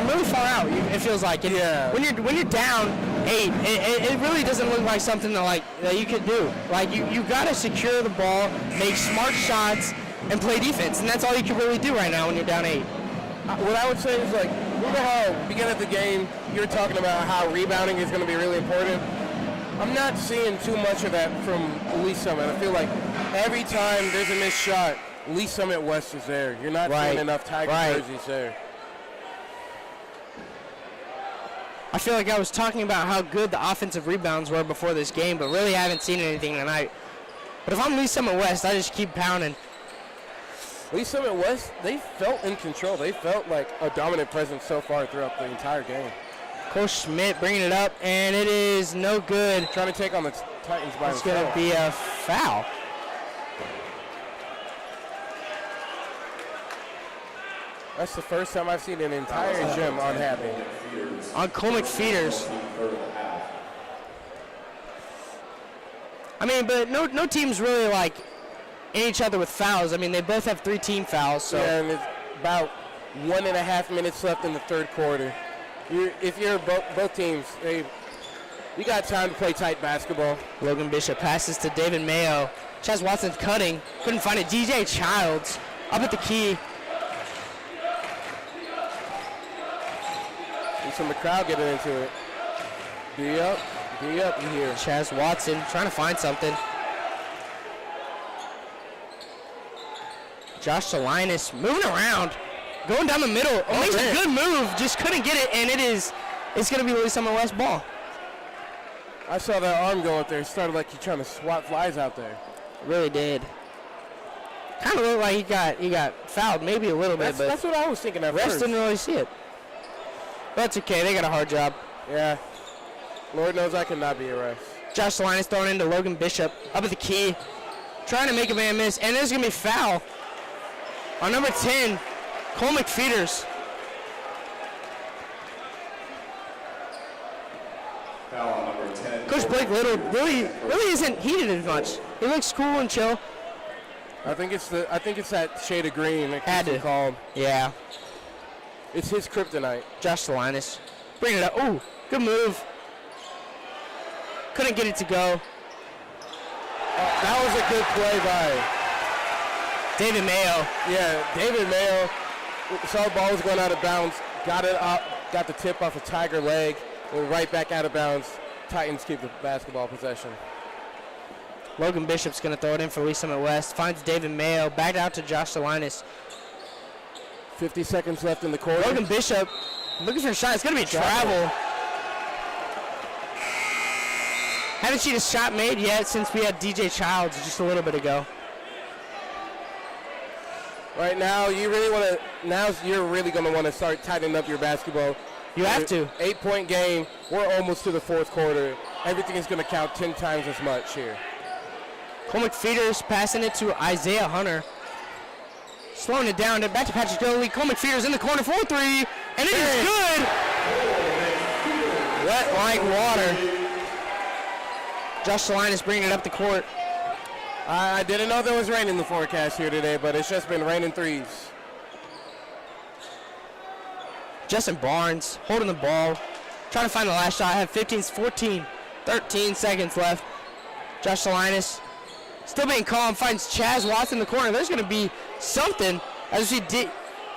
really far out. It feels like. And Yeah. When you're down 8, it really doesn't look like something that you could do. Like you gotta secure the ball, make smart shots, and play defense. And that's all you can really do right now when you're down 8. What I would say is like, remember how beginning of the game you were talking about how rebounding is going to be really important. I'm not seeing too much of that from Lee Summit. I feel like every time there's a missed shot, Lee Summit West is there. You're not seeing enough Tiger jerseys there. I feel like I was talking about how good the offensive rebounds were before this game, but really haven't seen anything tonight. But if I'm Lee Summit West, I just keep pounding. Lee Summit West, they felt in control. They felt like a dominant presence so far throughout the entire game. Cole Schmidt bringing it up, and it is no good. Trying to take on the Titans by It's himself. going to be a foul. That's the first time I've seen an entire gym unhappy. On Cole McPheeters. I mean, but no team's really like in each other with fouls. I mean, they both have 3 team fouls. So Yeah, and it's about 1.5 minutes left in the third quarter. If you're both teams, you got time to play tight basketball. Logan Bishop passes to David Mayo. Chaz Watson's cutting. Couldn't find it. DJ Childs up at the key. And some of the crowd getting into it. D up, you hear. Chaz Watson trying to find something. Josh Salinas moving around, going down the middle. Makes a good move, just couldn't get it, and it's going to be Lee Summit West ball. I saw that arm go up there. It started like he's trying to swat flies out there. Really did. Kind of looked like he got fouled, maybe a little bit, but That's what I was thinking at refs first. didn't really see it. But that's okay. They got a hard job. Yeah. Lord knows I cannot be a ref. Josh Salinas throwing into Logan Bishop up at the key, trying to make a man miss, and there's going to be foul on number 10, Cole McPheeters. Foul on number 10. Coach Blake Little really isn't heated as much. He looks cool and chill. I think it's that shade of green that Had keeps him to. calm. Yeah. It's his kryptonite. Josh Salinas bringing it up. Ooh, good move. Couldn't get it to go. That was a good play by David Mayo. David Mayo. saw the ball was going out of bounds, got it up, got the tip off a Tiger leg, went right back out of bounds. Titans keep the basketball possession. Logan Bishop's going to throw it in for Lee Summit West. Finds David Mayo. Back out to Josh Salinas. 50 seconds left in the quarter. Logan Bishop looking for a shot. It's going to be a travel. Haven't seen a shot made yet since we had DJ Childs just a little bit ago. Right now, you really want to. Now you're really going to want to start tightening up your basketball. You have to. 8-point game. We're almost to the fourth quarter. Everything is going to count 10 times as much here. Cole McFeeters passing it to Isaiah Hunter. Slowing it down. Back to Patrick Doley. Cole McFeeters in the corner for 3. And it is good. Wet like water. Josh Salinas bringing it up the court. I didn't know there was rain in the forecast here today, but it's just been raining threes. Justin Barnes holding the ball. Trying to find the last shot. I have 13 seconds left. Josh Salinas still being calm. Finds Chaz Watson in the corner. There's going to be something. As you see,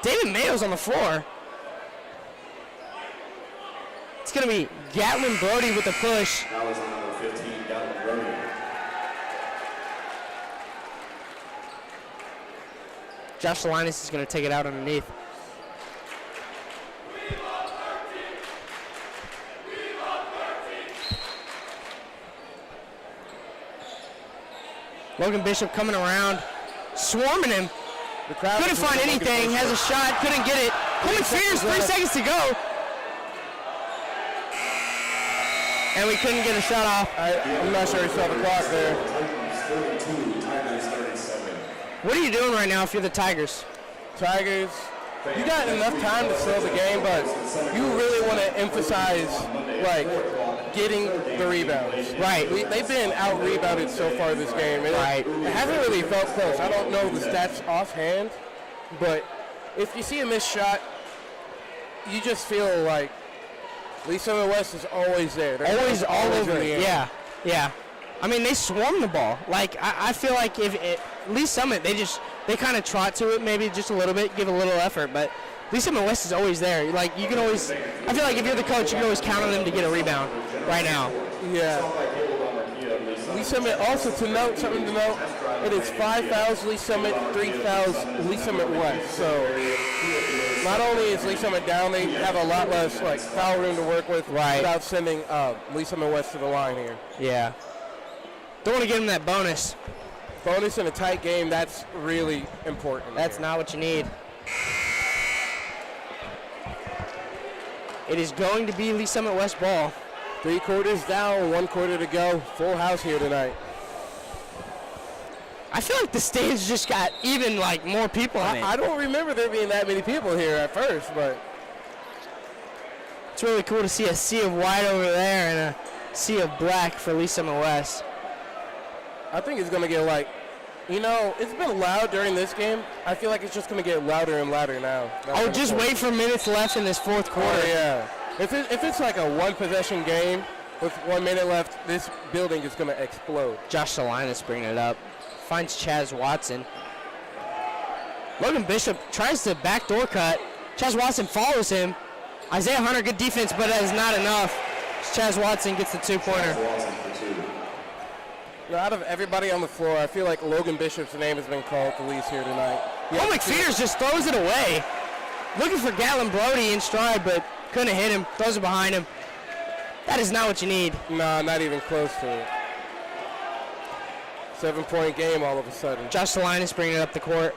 David Mayo's on the floor. It's going to be Gatlin Brody with the push. That was number 15, Gatlin Brody. Josh Salinas is going to take it out underneath. Logan Bishop coming around, swarming him. Couldn't find anything, has a shot, couldn't get it. Coleman Feeders, 3 seconds to go. And we couldn't get a shot off. I'm not sure he saw the clock there. What are you doing right now if you're the Tigers? Tigers, you got enough time to slow the game, but you really want to emphasize, like, getting the rebounds. Right. They've been out-rebounded so far this game. It hasn't really felt close. I don't know the stats offhand, but if you see a missed shot, you just feel like Lee Summit West is always there. They're Always all over in the it. air. Yeah. I mean, they swarm the ball. Like, I feel like if Lee Summit, they kind of trot to it maybe just a little bit, give a little effort, but Lee Summit West is always there. Like, you can always, I feel like if you're the coach, you can always count on them to get a rebound right now. Yeah. Lee Summit, also something to note, it is 5 fouls, Lee Summit, 3 fouls, Lee Summit West. So not only is Lee Summit down, they have a lot less like foul room to work with without sending Lee Summit West to the line here. Yeah. Don't want to give them that bonus. Bonus in a tight game, that's really important. That's here. not what you need. It is going to be Lee Summit West ball. 3 quarters down, 1 quarter to go. Full house here tonight. I feel like the stage just got even like more people in it. I don't remember there being that many people here at first, but it's really cool to see a sea of white over there and a sea of black for Lee Summit West. I think it's going to get like, it's been loud during this game. I feel like it's just going to get louder and louder now. Just wait for minutes left in this fourth quarter. Oh, yeah. If it's like a one-possession game with 1 minute left, this building is going to explode. Josh Salinas bringing it up. Finds Chaz Watson. Logan Bishop tries to backdoor cut. Chaz Watson follows him. Isaiah Hunter, good defense, but that is not enough. Chaz Watson gets the 2-pointer. Out of everybody on the floor, I feel like Logan Bishop's name has been called the least here tonight. Cole McFeeters just throws it away. Looking for Gatlin Brody in stride, but couldn't hit him. Throws it behind him. That is not what you need. No, not even close to it. 7-point game all of a sudden. Josh Salinas bringing it up the court.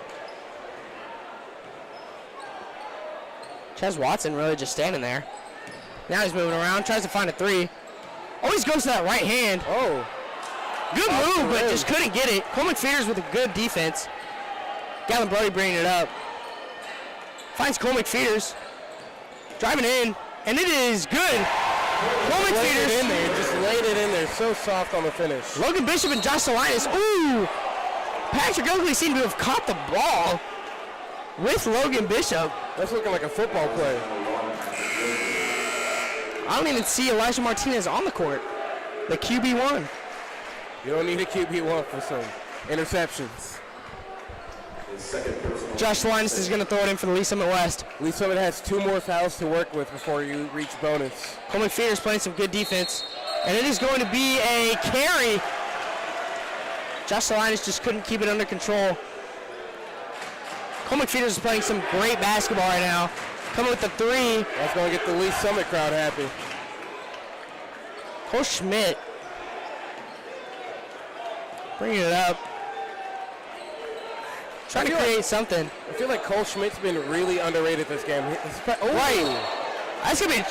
Chaz Watson really just standing there. Now he's moving around, tries to find a 3. Always goes to that right hand. Oh. Good move, but just couldn't get it. Cole McFeeters with a good defense. Gatlin Brody bringing it up. Finds Cole McFeeters. Driving in, and it is good. Cole McFeeters. In there, just laid it in there. So soft on the finish. Logan Bishop and Josh Salinas. Ooh! Patrick Oakley seemed to have caught the ball with Logan Bishop. That's looking like a football play. I don't even see Elijah Martinez on the court. The QB1. You don't need a QB1 for some interceptions. Josh Linus is going to throw it in for the Lee Summit West. Lee Summit has 2 more fouls to work with before you reach bonus. Cole McPheeters playing some good defense. And it is going to be a carry. Josh Linus just couldn't keep it under control. Cole McPheeters is playing some great basketball right now. Coming with the 3. That's going to get the Lee Summit crowd happy. Cole Schmidt bringing it up. Trying to create something. I feel like Cole Schmidt's been really underrated this game. Right. That's going to be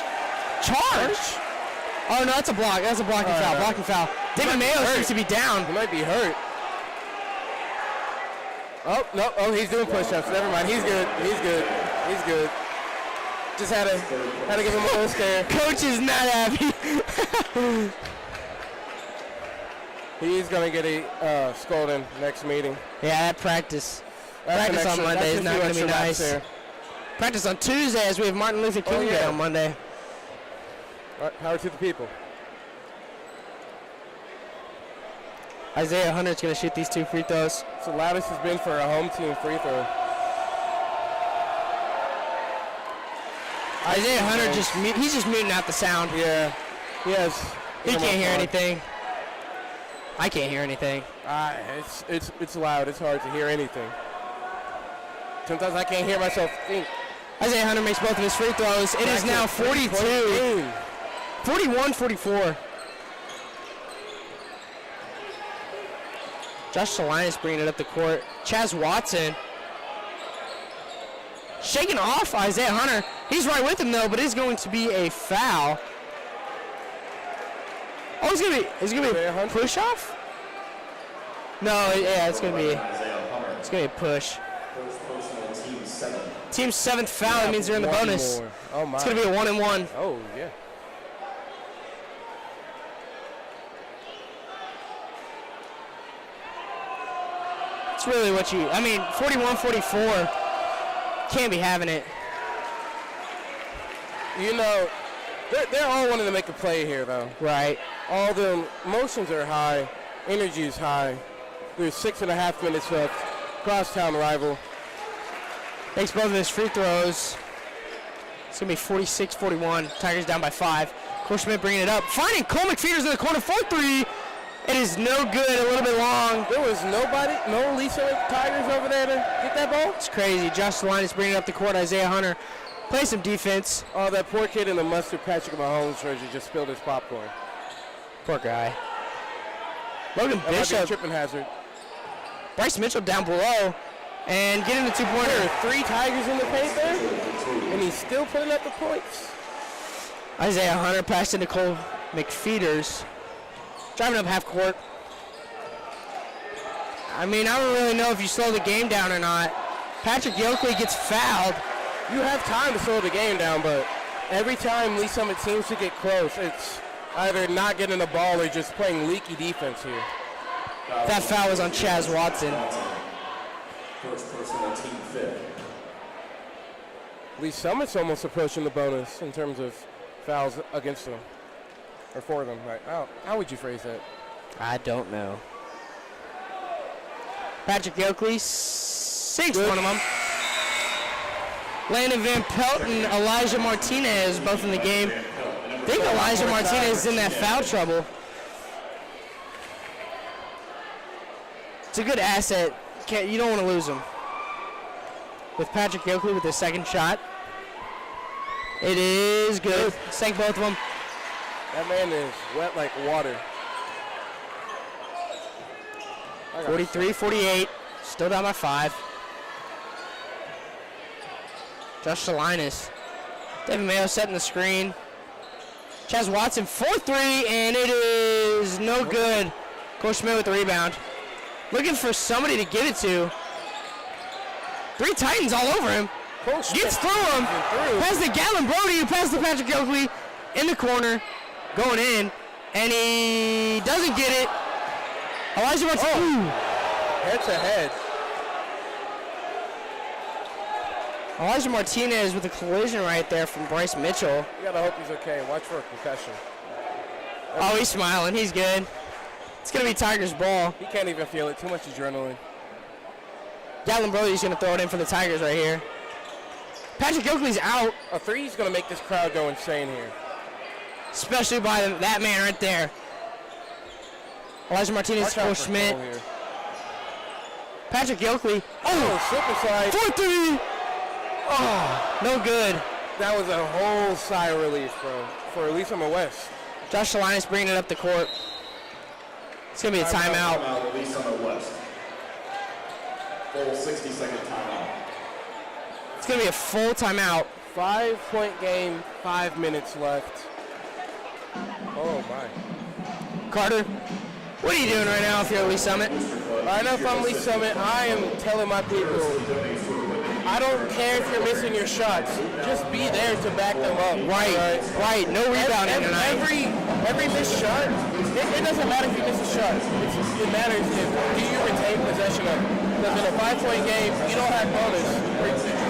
charged. Oh, no, that's a block. That's a blocking foul. Blocking foul. David Mayo seems to be down. He might be hurt. Oh, no. Oh, he's doing push-ups. Never mind. He's good. He's good. He's good. Just had to give him a little scare. Coach is not happy. He's going to get a scolding next meeting. Yeah, that practice. Practice on Monday is not going to be nice. There. Practice on Tuesday as we have Martin Luther King Day on Monday. All right, power to the people. Isaiah Hunter's going to shoot these 2 free throws. It's the loudest it's been for a home team free throw. Isaiah Hunter he's just muting out the sound. Yeah. Yes. He can't hear anything. I can't hear anything. It's loud. It's hard to hear anything. Sometimes I can't hear myself think. Isaiah Hunter makes both of his free throws. It is now 42. 41-44. Josh Salinas bringing it up the court. Chaz Watson shaking off Isaiah Hunter. He's right with him though, but it's going to be a foul. Oh, is it gonna be a push off? No, yeah, it's gonna be a push. Team's 7th foul. That means they're in the bonus. Oh my. It's gonna be a 1-and-1. Oh yeah. It's really what 41-44. Can't be having it. You know, they're all wanting to make a play here, though. Right. All the emotions are high, energy is high. There's 6.5 minutes left. Crosstown rival. Makes both of his free throws. It's going to be 46-41. Tigers down by 5. Cole Schmidt bringing it up. Finding Cole McPheeters in the corner for 3. It is no good, a little bit long. There was no Lisa Tigers over there to get that ball? It's crazy. Josh Linus bringing up the court. Isaiah Hunter play some defense. Oh, that poor kid in the mustard Patrick Mahomes jersey just spilled his popcorn. Poor guy. Logan That might be a Bishop. tripping hazard. Bryce Mitchell down below. And getting the 2-pointer. There are 3 Tigers in the paint there, and he's still putting up the points. Isaiah Hunter passed into Cole McPheeters. Driving up half court. I don't really know if you slow the game down or not. Patrick Yoakley gets fouled. You have time to slow the game down, but every time Lee Summit seems to get close, it's either not getting the ball or just playing leaky defense here. That foul was on Chaz Watson. First personal team 5th. Lee Summit's almost approaching the bonus in terms of fouls against them. Or for them. Right? How would you phrase that? I don't know. Patrick Yoakley sinks one of them. Landon Van Pelt and Elijah Martinez both in the game. I think Elijah Martinez is in that foul trouble. It's a good asset. You don't want to lose him. With Patrick Yoakley with his second shot. It is good. Sank both of them. That man is wet like water. 43-48. Still down by 5. Josh Salinas. David Mayo setting the screen. Chaz Watson 4-3, and it is no good. Cole Schmidt with the rebound. Looking for somebody to give it to. 3 Titans all over him. Gets through him. Pass to Gallon Brody, who passed to Patrick Yoakley in the corner. Going in, and he doesn't get it. Elijah Martinez. Head to head. Elijah Martinez with a collision right there from Bryce Mitchell. You gotta hope he's okay. Watch for a concussion. Oh, he's smiling. He's good. It's gonna be Tigers ball. He can't even feel it. Too much adrenaline. Gallon Brody's going to throw it in for the Tigers right here. Patrick Oakley's out, A three is going to make this crowd go insane here. especially by that man right there. Elijah Martinez, Watch out Cole for Schmidt. Cole here. Patrick Oakley. Oh, slip aside. 4-3. Oh, no good. That was a whole sigh of relief, bro, for Lee Summit West. Josh Salinas bringing it up the court. It's going to be a timeout. Timeout, Lee Summit West. Full 60-second timeout. It's going to be a full timeout. 5-point game, 5 minutes left. Oh, my. Carter, what are you doing right now if you're at Lee Summit? Right now, if I'm Lee Summit, I am telling my people, I don't care if you're missing your shots. Just be there to back them up. Right. No rebounding tonight. Every missed shot, it doesn't matter if you miss a shot. It matters if do you retain possession of it. Because in a 5-point game, you don't have bonus.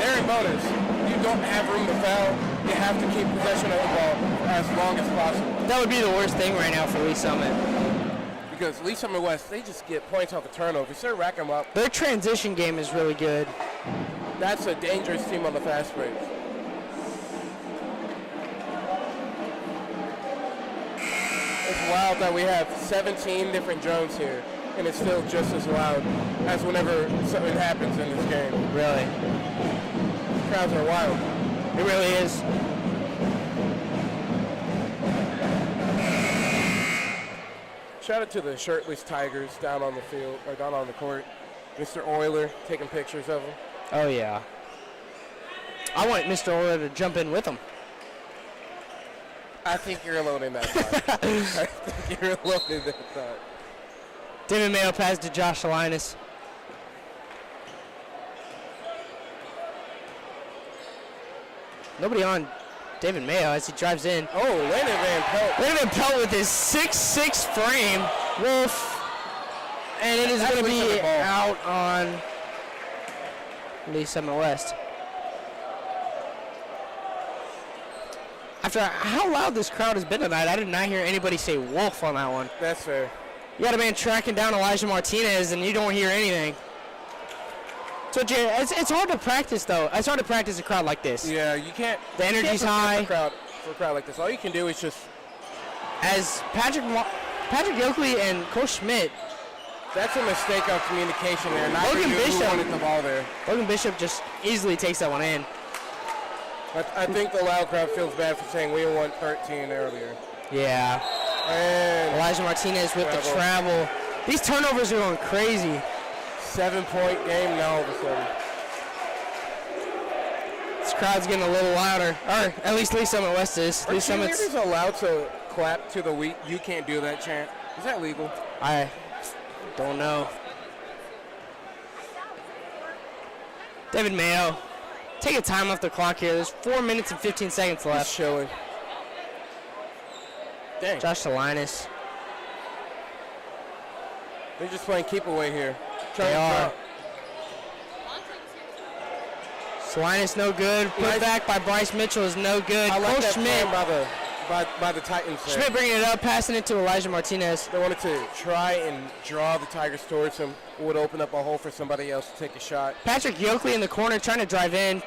They're in bonus. You don't have room to foul. You have to keep possession of the ball as long as possible. That would be the worst thing right now for Lee Summit. Because Lee Summit West, they just get points off the turnovers. They're racking them up. Their transition game is really good. That's a dangerous team on the fast break. It's wild that we have 17 different drones here, and it's still just as loud as whenever something happens in this game. Really. Crowds are wild. It really is. Shout out to the shirtless Tigers down on the field, or down on the court. Mr. Euler taking pictures of them. Oh, yeah. I want Mr. Orr to jump in with him. I think you're alone in that thought. I think you're alone in that thought. David Mayo pass to Josh Salinas. Nobody on David Mayo as he drives in. Oh, Landon Van Pelt. Landon Van Pelt with his 6'6" frame. Wolf. And it is That's going to Lee be Summit ball. out on Lee Summit West. After how loud this crowd has been tonight, I did not hear anybody say wolf on that one. That's fair. You got a man tracking down Elijah Martinez, and you don't hear anything. So it's hard to practice, though. It's hard to practice a crowd like this. Yeah, you can't. The you can't energy's prepare high. For a crowd like this, all you can do is just. As Patrick Oakley and Cole Schmidt. That's a mistake of communication there. Not Logan who Bishop. wanted the ball there. Logan Bishop just easily takes that one in. I think the loud crowd feels bad for saying we won 13 earlier. Yeah. And Elijah Martinez with the travel. These turnovers are going crazy. 7-point game now all of a sudden. This crowd's getting a little louder. Or at least Lee Summit West is. Are Lee Summit's. cheerleaders allowed to clap to the "we you can't do that" chant? Is that legal? I don't know. David Mayo. Take a time off the clock here. There's 4 minutes and 15 seconds left. Just showing. Dang. Josh Salinas. They're just playing keep away here. They are. Salinas no good. Put Nice. back by Bryce Mitchell is no good. I like Cole that Schmidt. plan by the Titans there. Schmidt bringing it up, passing it to Elijah Martinez. They wanted to try and draw the Tigers towards him. It would open up a hole for somebody else to take a shot. Patrick Oakley in the corner trying to drive in.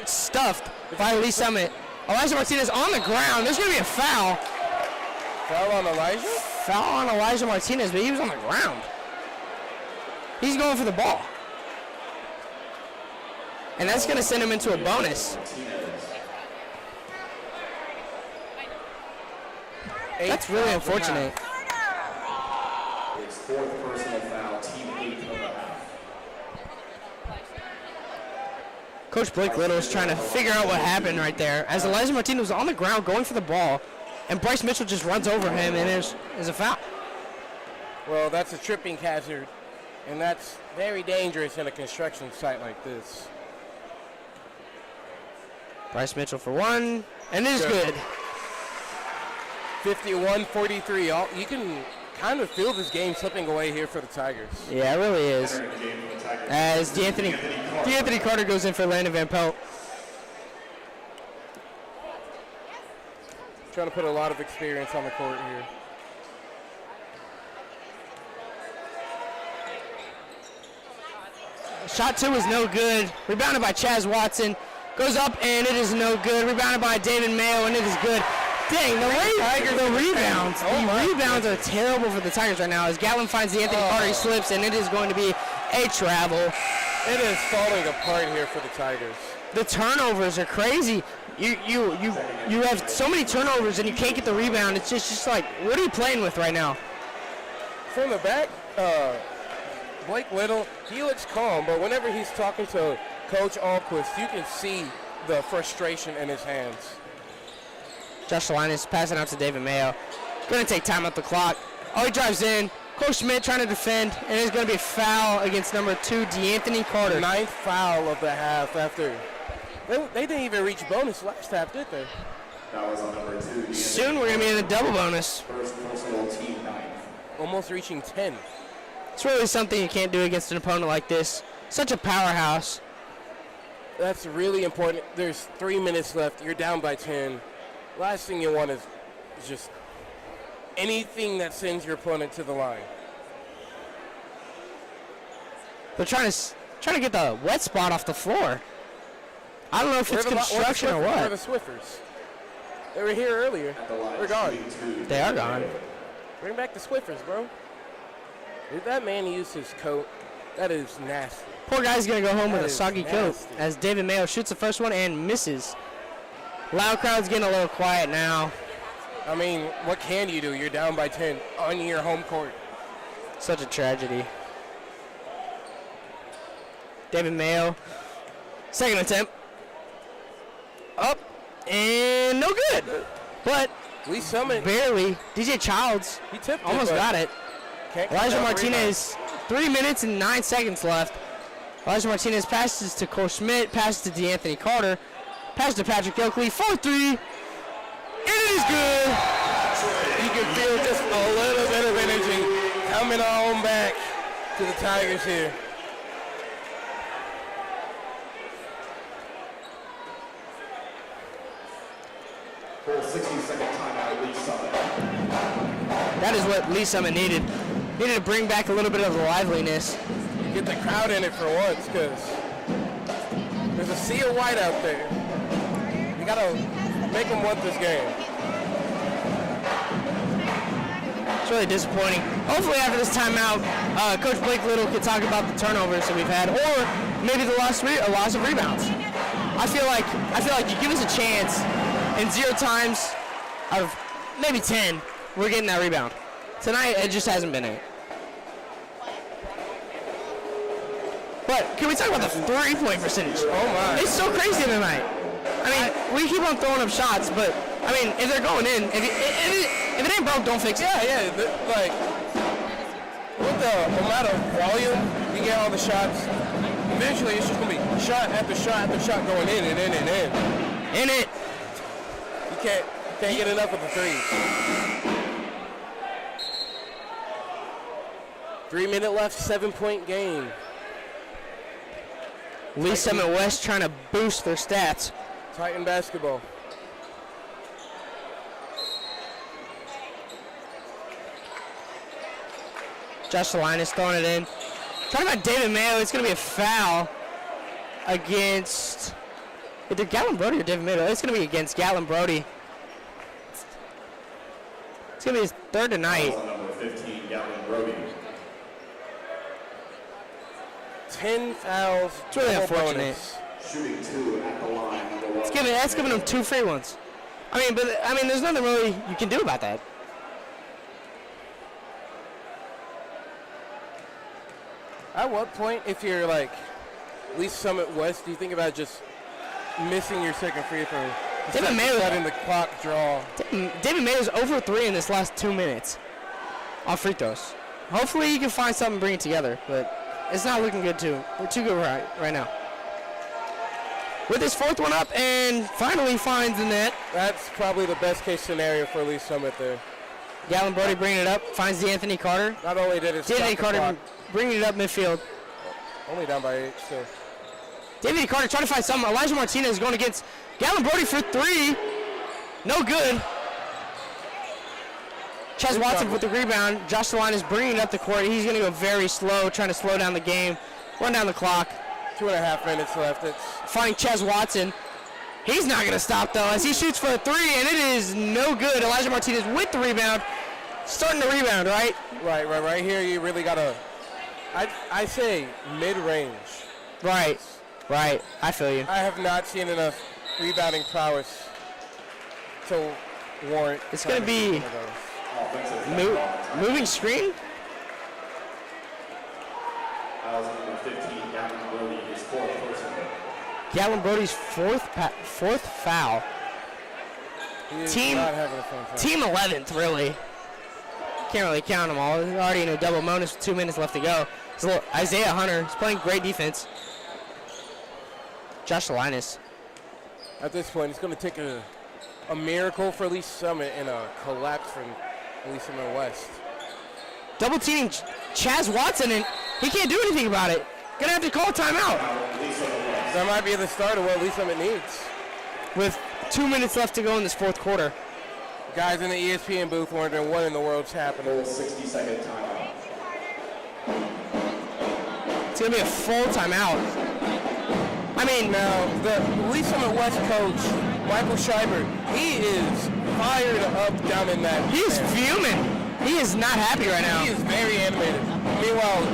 Stuffed by Lee Summit. Elijah Martinez on the ground. There's going to be a foul. Foul on Elijah? Foul on Elijah Martinez, but he was on the ground. He's going for the ball. And that's going to send him into a bonus. That's really unfortunate. His fourth personal foul, team 8 of the half. Coach Blake Little is trying to figure out what happened right there. As Elijah Martinez was on the ground going for the ball, and Bryce Mitchell just runs over him, and there's a foul. Well, that's a tripping hazard, and that's very dangerous in a construction site like this. Bryce Mitchell for one, and it is good. 51-43. You can kind of feel this game slipping away here for the Tigers. Yeah, it really is. As D'Anthony Carter goes in for Landon Van Pelt. Trying to put a lot of experience on the court here. Shot 2 is no good. Rebounded by Chaz Watson. Goes up and it is no good. Rebounded by David Mayo and it is good. Dang, the rebounds. The rebounds are terrible for the Tigers right now as Gatlin finds the Anthony Carter, he slips, and it is going to be a travel. It is falling apart here for the Tigers. The turnovers are crazy. You have so many turnovers and you can't get the rebound. It's just like, what are you playing with right now? From the back, Blake Little, he looks calm, but whenever he's talking to Coach Alquist, you can see the frustration in his hands. Josh Linus passing out to David Mayo. Going to take time out the clock. Oh, he drives in. Cole Schmidt trying to defend, and it's going to be a foul against number 2, DeAnthony Carter. 9th foul of the half after. They didn't even reach bonus last half, did they? That was on number 2. Soon we're going to be in the double bonus. First personal team 9th. Almost reaching 10. It's really something you can't do against an opponent like this. Such a powerhouse. That's really important. There's 3 minutes left. You're down by 10. Last thing you want is just anything that sends your opponent to the line. They're trying to get the wet spot off the floor. I don't know if it's construction or Where are what. the Swiffers? They were here earlier. They're gone. They are gone. Bring back the Swiffers, bro. Did that man use his coat? That is nasty. Poor guy's going to go home with That a is soggy coat nasty. as David Mayo shoots the first one and misses. Loud crowd's getting a little quiet now. I mean, what can you do? You're down by 10 on your home court. Such a tragedy. David Mayo, second attempt. Up and no good. But Lee Summit, barely. DJ Childs he tipped almost it, but got it. can't come Elijah down for Martinez, 3 minutes and 9 seconds left. Elijah Martinez passes to Cole Schmidt, passes to DeAnthony Carter, passes to Patrick Oakley, 4-3, and it is good. You can feel just a little bit of energy coming on back to the Tigers here. Full 60-second timeout, Lee Summit. That is what Lee Summit needed. Needed to bring back a little bit of the liveliness. Get the crowd in it for once, because there's a sea of white out there. You gotta make them want this game. It's really disappointing. Hopefully after this timeout, Coach Blake Little can talk about the turnovers that we've had, or maybe the loss of rebounds. I feel like you give us a chance, and 0 times out of maybe 10, we're getting that rebound. Tonight, it just hasn't been it. But can we talk about the 3-point percentage? Oh my. It's so crazy tonight. I mean, we keep on throwing up shots, but I mean, if they're going in, if it ain't broke, don't fix it. Yeah, like, with the amount of volume you get on the shots, eventually it's just going to be shot after shot after shot going in and in and in. In it. You can't get enough of the threes. 3 minute left, 7-point game. Lee Summit West trying to boost their stats. Titan basketball. Josh Salinas throwing it in. Talking about David Mayo, it's going to be a foul against either Gatlin Brody or David Mayo. It's going to be against Gatlin Brody. It's going to be his 3rd tonight. On number 15, Gatlin Brody. 10 fouls. It's really double unfortunate. bonus. Shooting 2 at the line. Number 1. That's giving him 2 free ones. I mean, there's nothing really you can do about that. At what point, if you're like Lee Summit West, do you think about just missing your second free throw? David Mayo, letting the clock draw. David Mayo's over 3 in this last 2 minutes on free throws. Hopefully he can find something and bring it together, but it's not looking good too. We're too good right now. With his 4th one up and finally finds the net. That's probably the best case scenario for Lee Summit there. Gatlin Brody bringing it up, finds DeAnthony Carter. Not only did it stop DeAnthony the Carter clock, bringing it up midfield. only down by 8 still. DeAnthony Carter trying to find something. Elijah Martinez going against Gatlin Brody for 3. No good. Chaz Watson with the rebound. Josh Salinas bringing it up the court. He's going to go very slow, trying to slow down the game. Run down the clock. 2.5 minutes left. It's Finding Chaz Watson. He's not going to stop, though, as he shoots for a three, and it is no good. Elijah Martinez with the rebound. Starting to rebound, right? right here. You really got to, I say mid-range. Right. I feel you. I have not seen enough rebounding prowess to warrant. It's going to be moving screen. Number 15, Gavin Brody, his fourth personal. Gavin Brody's fourth foul. He is Team not having a fun time. Team 11th, really. Can't really count them all. They're already in a double bonus with 2 minutes left to go. So Isaiah Hunter is playing great defense. Josh Linus. At this point, it's going to take a miracle for Lee Summit and a collapse from Lee Summit West. Double teaming Chaz Watson, and he can't do anything about it. Gonna have to call a timeout. That might be the start of what Lee Summit needs. With 2 minutes left to go in this fourth quarter. Guys in the ESPN booth wondering what in the world's happening. 60-second timeout. It's gonna be a full timeout. I mean, Now, the Lee Summit West coach, Michael Schreiber, he is fired up down in that. he's stand. fuming. He is not happy right now. He is very animated. Meanwhile,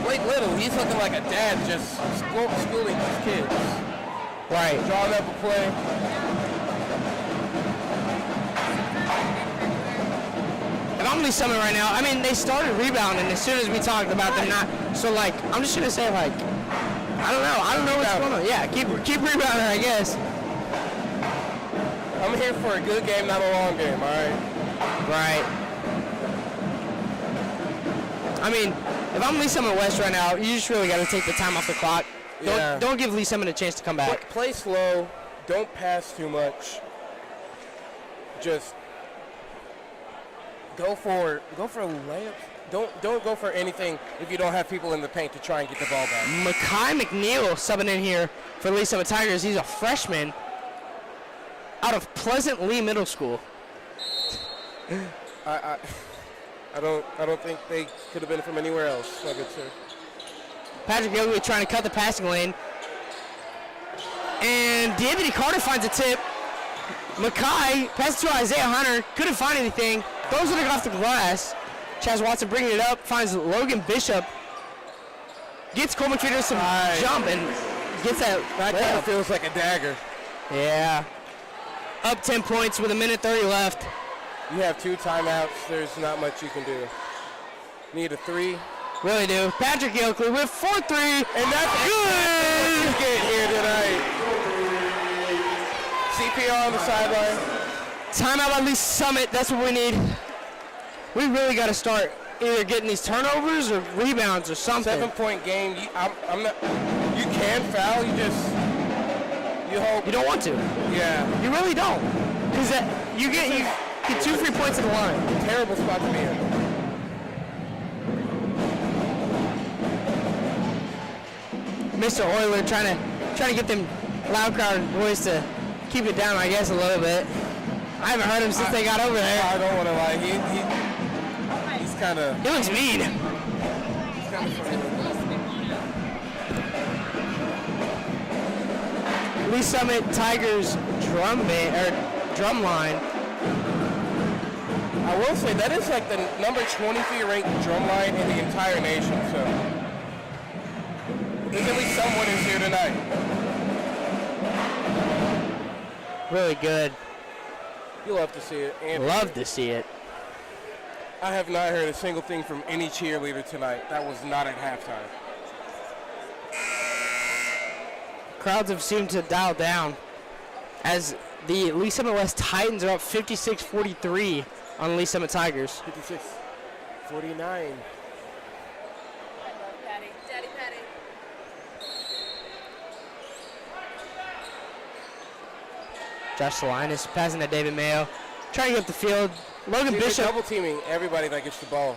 Blake Little, he's looking like a dad just schooling his kids. Right. Drawing up a play. If I'm Lee Summit right now, I mean, they started rebounding as soon as we talked about them not. So, like, I'm just going to say, like, I don't know what's going on. Yeah, keep rebounding, I guess. I'm here for a good game, not a long game, all right? Right. I mean, if I'm Lee Summit West right now, you just really got to take the time off the clock. Yeah. Don't give Lee Summit a chance to come back. Play slow. Don't pass too much. Just go for layups. Don't go for anything if you don't have people in the paint to try and get the ball back. Makai McNeil subbing in here for Lee Summit Tigers. He's a freshman out of Pleasant Lee Middle School. I don't think they could have been from anywhere else, my good sir. Patrick Gilgary trying to cut the passing lane. And D'Anthony Carter finds a tip. Makai passes to Isaiah Hunter. Couldn't find anything. Throws it off the glass. Chaz Watson bringing it up. Finds Logan Bishop. Gets Coleman Trader some jump and gets that. That kind of feels like a dagger. Yeah. Up 10 points with 1:30 left. You have 2 timeouts. There's not much you can do. Need a 3. Really do. Patrick Gilcley with 4-3. And that's good. You get here tonight. CPR on the sideline. Timeout by Lee Summit. That's what we need. We really got to start either getting these turnovers or rebounds or something. 7-point game. I'm not. You can foul. You hope. You don't want to. Yeah. You really don't. Because you get 2 free points at the line. Terrible spot to be in. Mr. Euler trying to get them loud crowd boys to keep it down, I guess, a little bit. I haven't heard him since they got over there. I don't want to lie. He's kind of. He looks mean. Lee Summit Tigers drum line. I will say that is like the number 23 ranked drum line in the entire nation. So there's at least someone who's here tonight. Really good. You love to see it. And Love to see it. I have not heard a single thing from any cheerleader tonight. That was not at halftime. Crowds have seemed to dial down as the Lee Summit West Titans are up 56-43 on Lee Summit Tigers. 56-49. Daddy Patty. Josh Salinas passing to David Mayo. Trying to get up the field. Logan Bishop. Double teaming everybody that gets the ball.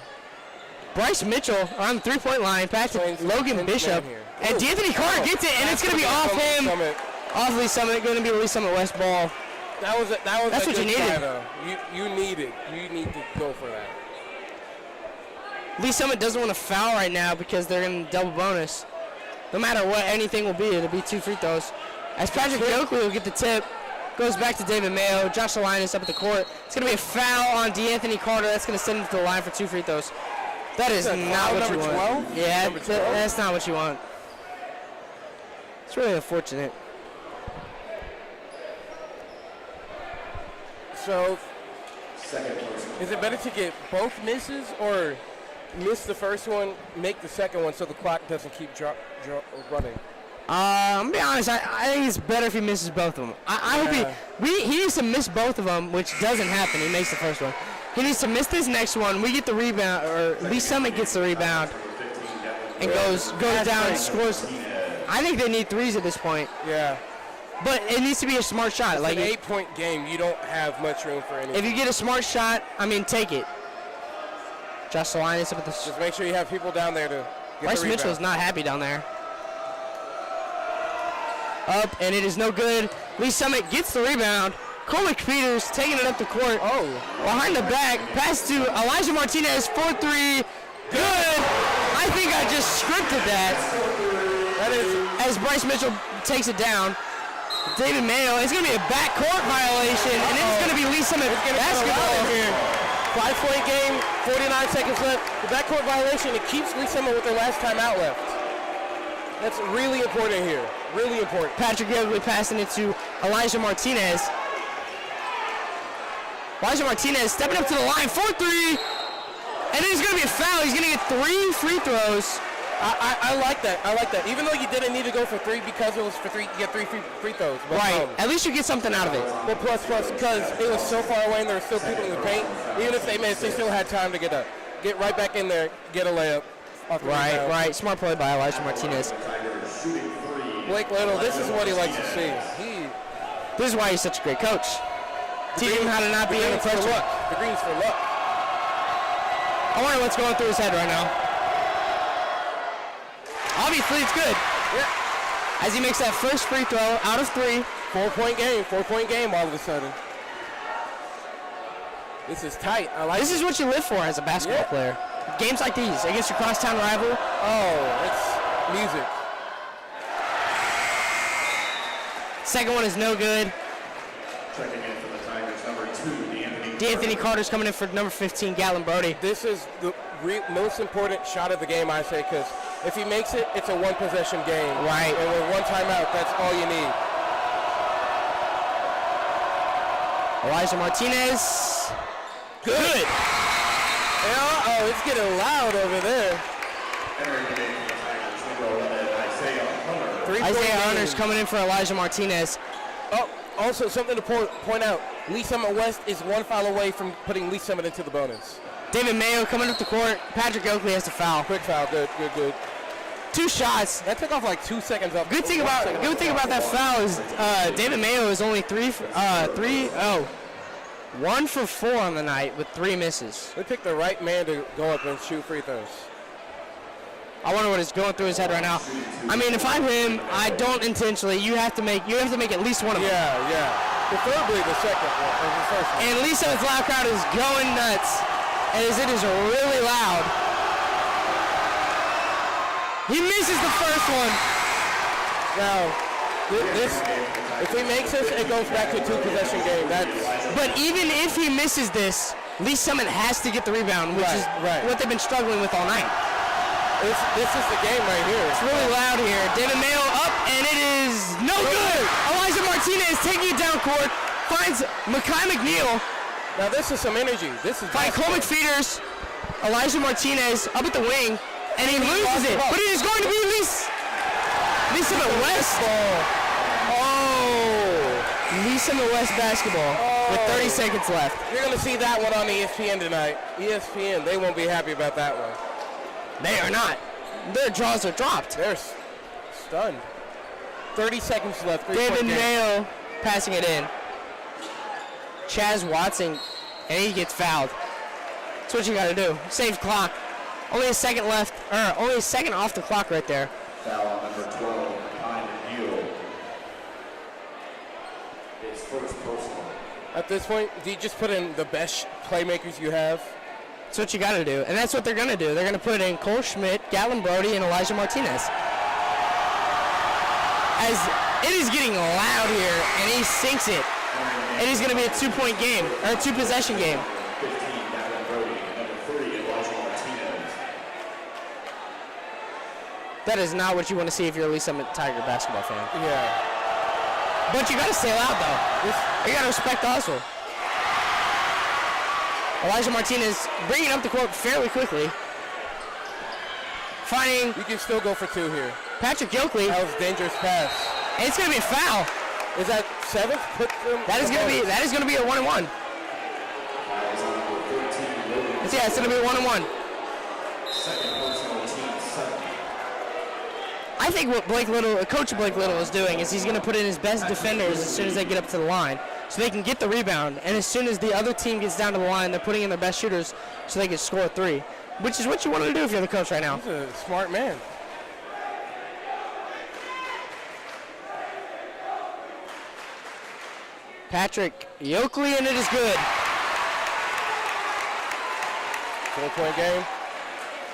Bryce Mitchell on the 3-point line. Pass to Playing Logan some Bishop. man here. And D'Anthony Carter gets it, and it's going to be off him. Summit. Off Lee Summit. Going to be Lee Summit West ball. That was That's a what you good needed. try, though. You need it. You need to go for that. Lee Summit doesn't want to foul right now because they're in double bonus. no matter what anything will be, it'll be 2 free throws. As Patrick Oakley will get the tip, goes back to David Mayo. Josh Linus up at the court. It's going to be a foul on DeAnthony Carter. That's going to send him to the line for 2 free throws. That is not what you want. 12? Yeah, that's not what you want. It's really unfortunate. So, is it better to get both misses or miss the first one, make the second one so the clock doesn't keep running? I'm going to be honest. I think it's better if he misses both of them. I hope he needs to miss both of them, which doesn't happen. He makes the first one. He needs to miss this next one. We get the rebound, or Lee Summit gets the rebound and goes down and scores. I think they need threes at this point. Yeah. But it needs to be a smart shot. It's like an 8-point game. You don't have much room for anything. If you get a smart shot, I mean, take it. Josh Linus up at the. Just make sure you have people down there to get Bryce the Mitchell is rebound. not happy down there. Up, and it is no good. Lee Summit gets the rebound. Colwick Peters taking it up the court. Oh. Behind the back. Pass to Elijah Martinez. 4-3. Good. I think I just scripted that. That is. As Bryce Mitchell takes it down. David Mayo. It's going to be a backcourt violation, and then it's going to be Lee Summit basketball in here. 5-point game, 49 seconds left. The backcourt violation, it keeps Lee Summit with their last timeout left. That's really important here. Really important. Patrick Gilbert passing it to Elijah Martinez. Elijah Martinez stepping up to the line, 4-3. And then it's going to be a foul. He's going to get 3 free throws. I like that. I like that. Even though you didn't need to go for 3 because it was for 3, you get 3 free throws. But, Right. At least you get something out of it. Well, plus, because it was so far away and there were still people in the paint, even if they missed, they still had time to get right back in there, get a layup. Right. Smart play by Elijah Martinez. Blake Little, this is what he likes to see. This is why he's such a great coach. Teaching him how to not be under pressure. The green's for luck. I wonder what's going through his head right now. Obviously, it's good. Yeah. As he makes that first free throw out of 3. 4-point game all of a sudden. This is tight. I like This is what you live for as a basketball player. Games like these against your crosstown rival. Oh, it's music. Second one is no good. Checking in for the Tigers, number 2, DeAnthony Carter's coming in for number 15, Gallon Brody. This is the most important shot of the game, I say, because if he makes it, it's a one-possession game. Right. And with one timeout, that's all you need. Elijah Martinez. Good. Oh, it's getting loud over there. Entering the game for the Tigers, number 11, Isaiah Hunter. 3-point Isaiah game. Hunter's coming in for Elijah Martinez. Oh, also something to point out. Lee Summit West is 1 foul away from putting Lee Summit into the bonus. David Mayo coming up the court. Patrick Oakley has to foul. Quick foul, good. 2 shots. That took off like 2 seconds off. Good thing about that foul is David Mayo is only 1 for 4 on the night with 3 misses. They picked the right man to go up and shoot free throws. I wonder what is going through his head right now. I mean, if I'm him, I don't intentionally. You have to make at least one of them. Yeah. Preferably the second one, or the first one. And Lisa's loud crowd is going nuts, as it is really loud. He misses the first one. Now, if he makes this, it goes back to a 2-possession game. But even if he misses this, Lee Summit has to get the rebound, which is what they've been struggling with all night. This is the game right here. It's really loud here. David Mayo up, and it is no good. Elijah Martinez taking it down court, finds Makai McNeil. Now this is some energy. Finds Cole McFeeters, Elijah Martinez up at the wing, and he loses it. But it is going to be Lee Summit West. Lee Summit West basketball with 30 seconds left. You're going to see that one on ESPN tonight. ESPN, they won't be happy about that one. They are not. Their draws are dropped. They're stunned. 30 seconds left. David Mayo passing it in. Chaz Watson, and he gets fouled. That's what you got to do. Save clock. Only a second left, or only a second off the clock right there. Foul on number 12, behind Neal. His first personal. At this point, do you just put in the best playmakers you have? That's what you got to do, and that's what they're going to do. They're going to put in Cole Schmidt, Gallon Brody, and Elijah Martinez. as it is getting loud here, and he sinks it. It is going to be a 2-point game, or a 2-possession game. 15, Gavin Brody. Number 3, Elijah Martinez. That is not what you want to see if you're a Lee Summit Tiger basketball fan. Yeah. But you got to stay loud, though. You got to respect the hustle. Elijah Martinez bringing up the court fairly quickly. Finding You can still go for 2 here. Patrick Yoakley. That was a dangerous pass. And it's going to be a foul. Is that 7th? That is going to be a 1-and-1. Yeah, it's going to be a 1-and-1. Second personal team, 7. I think what Coach Blake Little is doing is he's going to put in his best defenders as soon as they get up to the line so they can get the rebound. And as soon as the other team gets down to the line, they're putting in their best shooters so they can score a 3, which is what you want to do if you're the coach right now. He's a smart man. Patrick Yoakley, and it is good. 4-point game.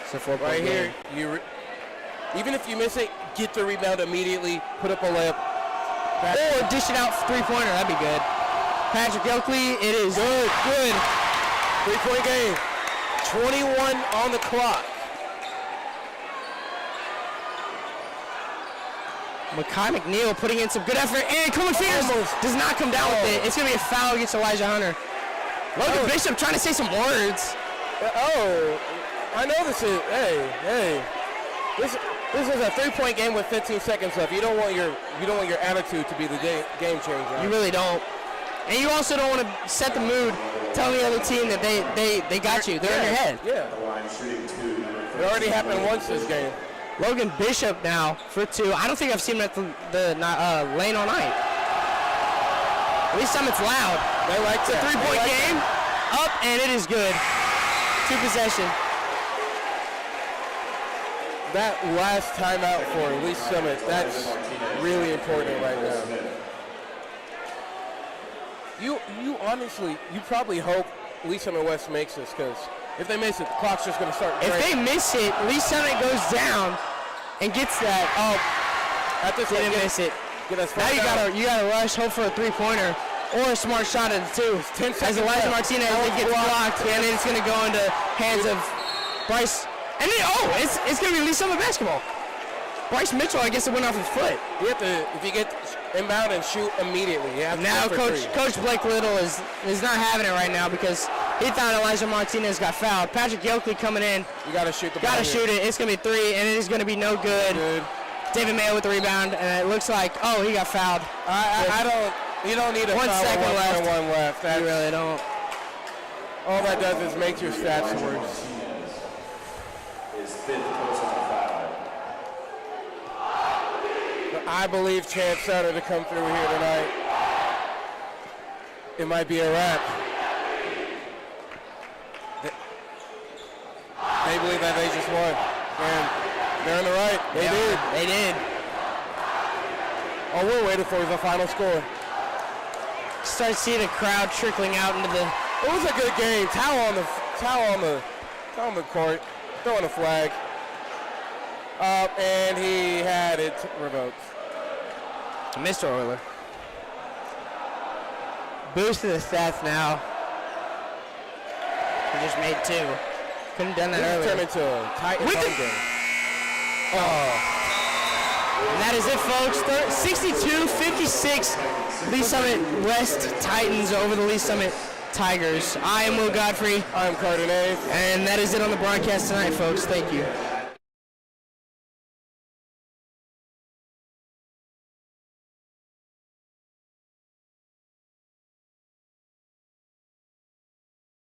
It's a 4-point Right game. here, even if you miss it, get the rebound immediately, put up a layup. Or dish it out for 3-pointer, that'd be good. Patrick Yoakley, it is good. 3-point game. 21 on the clock. Makai McNeil putting in some good effort, and Coleman Fingers does not come down with it. It's going to be a foul against Elijah Hunter. Logan Bishop trying to say some words. I know this is, hey. This is a 3-point game with 15 seconds left. You don't want your attitude to be the game changer. You really don't. And you also don't want to set the mood, telling the other team that they got you. They're in your head. Yeah. It already happened once this game. Logan Bishop now for 2. I don't think I've seen him at the lane all night. At least it's loud. They like It's a 3-point game. Up, and it is good. 2 possession. That last timeout for Lee Summit, that's really important right now. You honestly, you probably hope Lee Summit West makes this, because if they miss it, the clock's just going to start. If they miss it, Lee Summit goes down and gets that. Oh, didn't miss it. Now you gotta rush, hope for a 3-pointer or a smart shot at the 2. As Elijah Martinez gets blocked, and then it's going to go into hands of Bryce. And then, it's going to be Lee Summit basketball. Bryce Mitchell, I guess it went off his foot. You have to, if you get inbound and shoot immediately. You have to now go for 3. Coach Blake Little is not having it right now because he thought Elijah Martinez got fouled. Patrick Yoakley coming in. You got to shoot the ball. Got to shoot it. It's going to be 3, and it is going to be no good. David Mayo with the rebound, and it looks like, he got fouled. You don't need a 1 foul second left. 1 left. You really don't. All that does is make your stats worse. His 5th personal foul. I believe Chance Sutter to come through here tonight. It might be a wrap. They believe that they just won. And they're in the right. They did. They did. All we're waiting for is the final score. Start seeing a crowd trickling out into the. It was a good game. Towel on the court, throwing a flag. And he had it revoked. Mr. Euler. Boost to the stats now. He just made 2. Couldn't have done that This earlier. turned into a tight game. And that is it, folks. 62-56. Lee Summit West Titans over the Lee Summit Tigers. I am Will Godfrey. I'm Cardenas. And that is it on the broadcast tonight, folks. Thank you.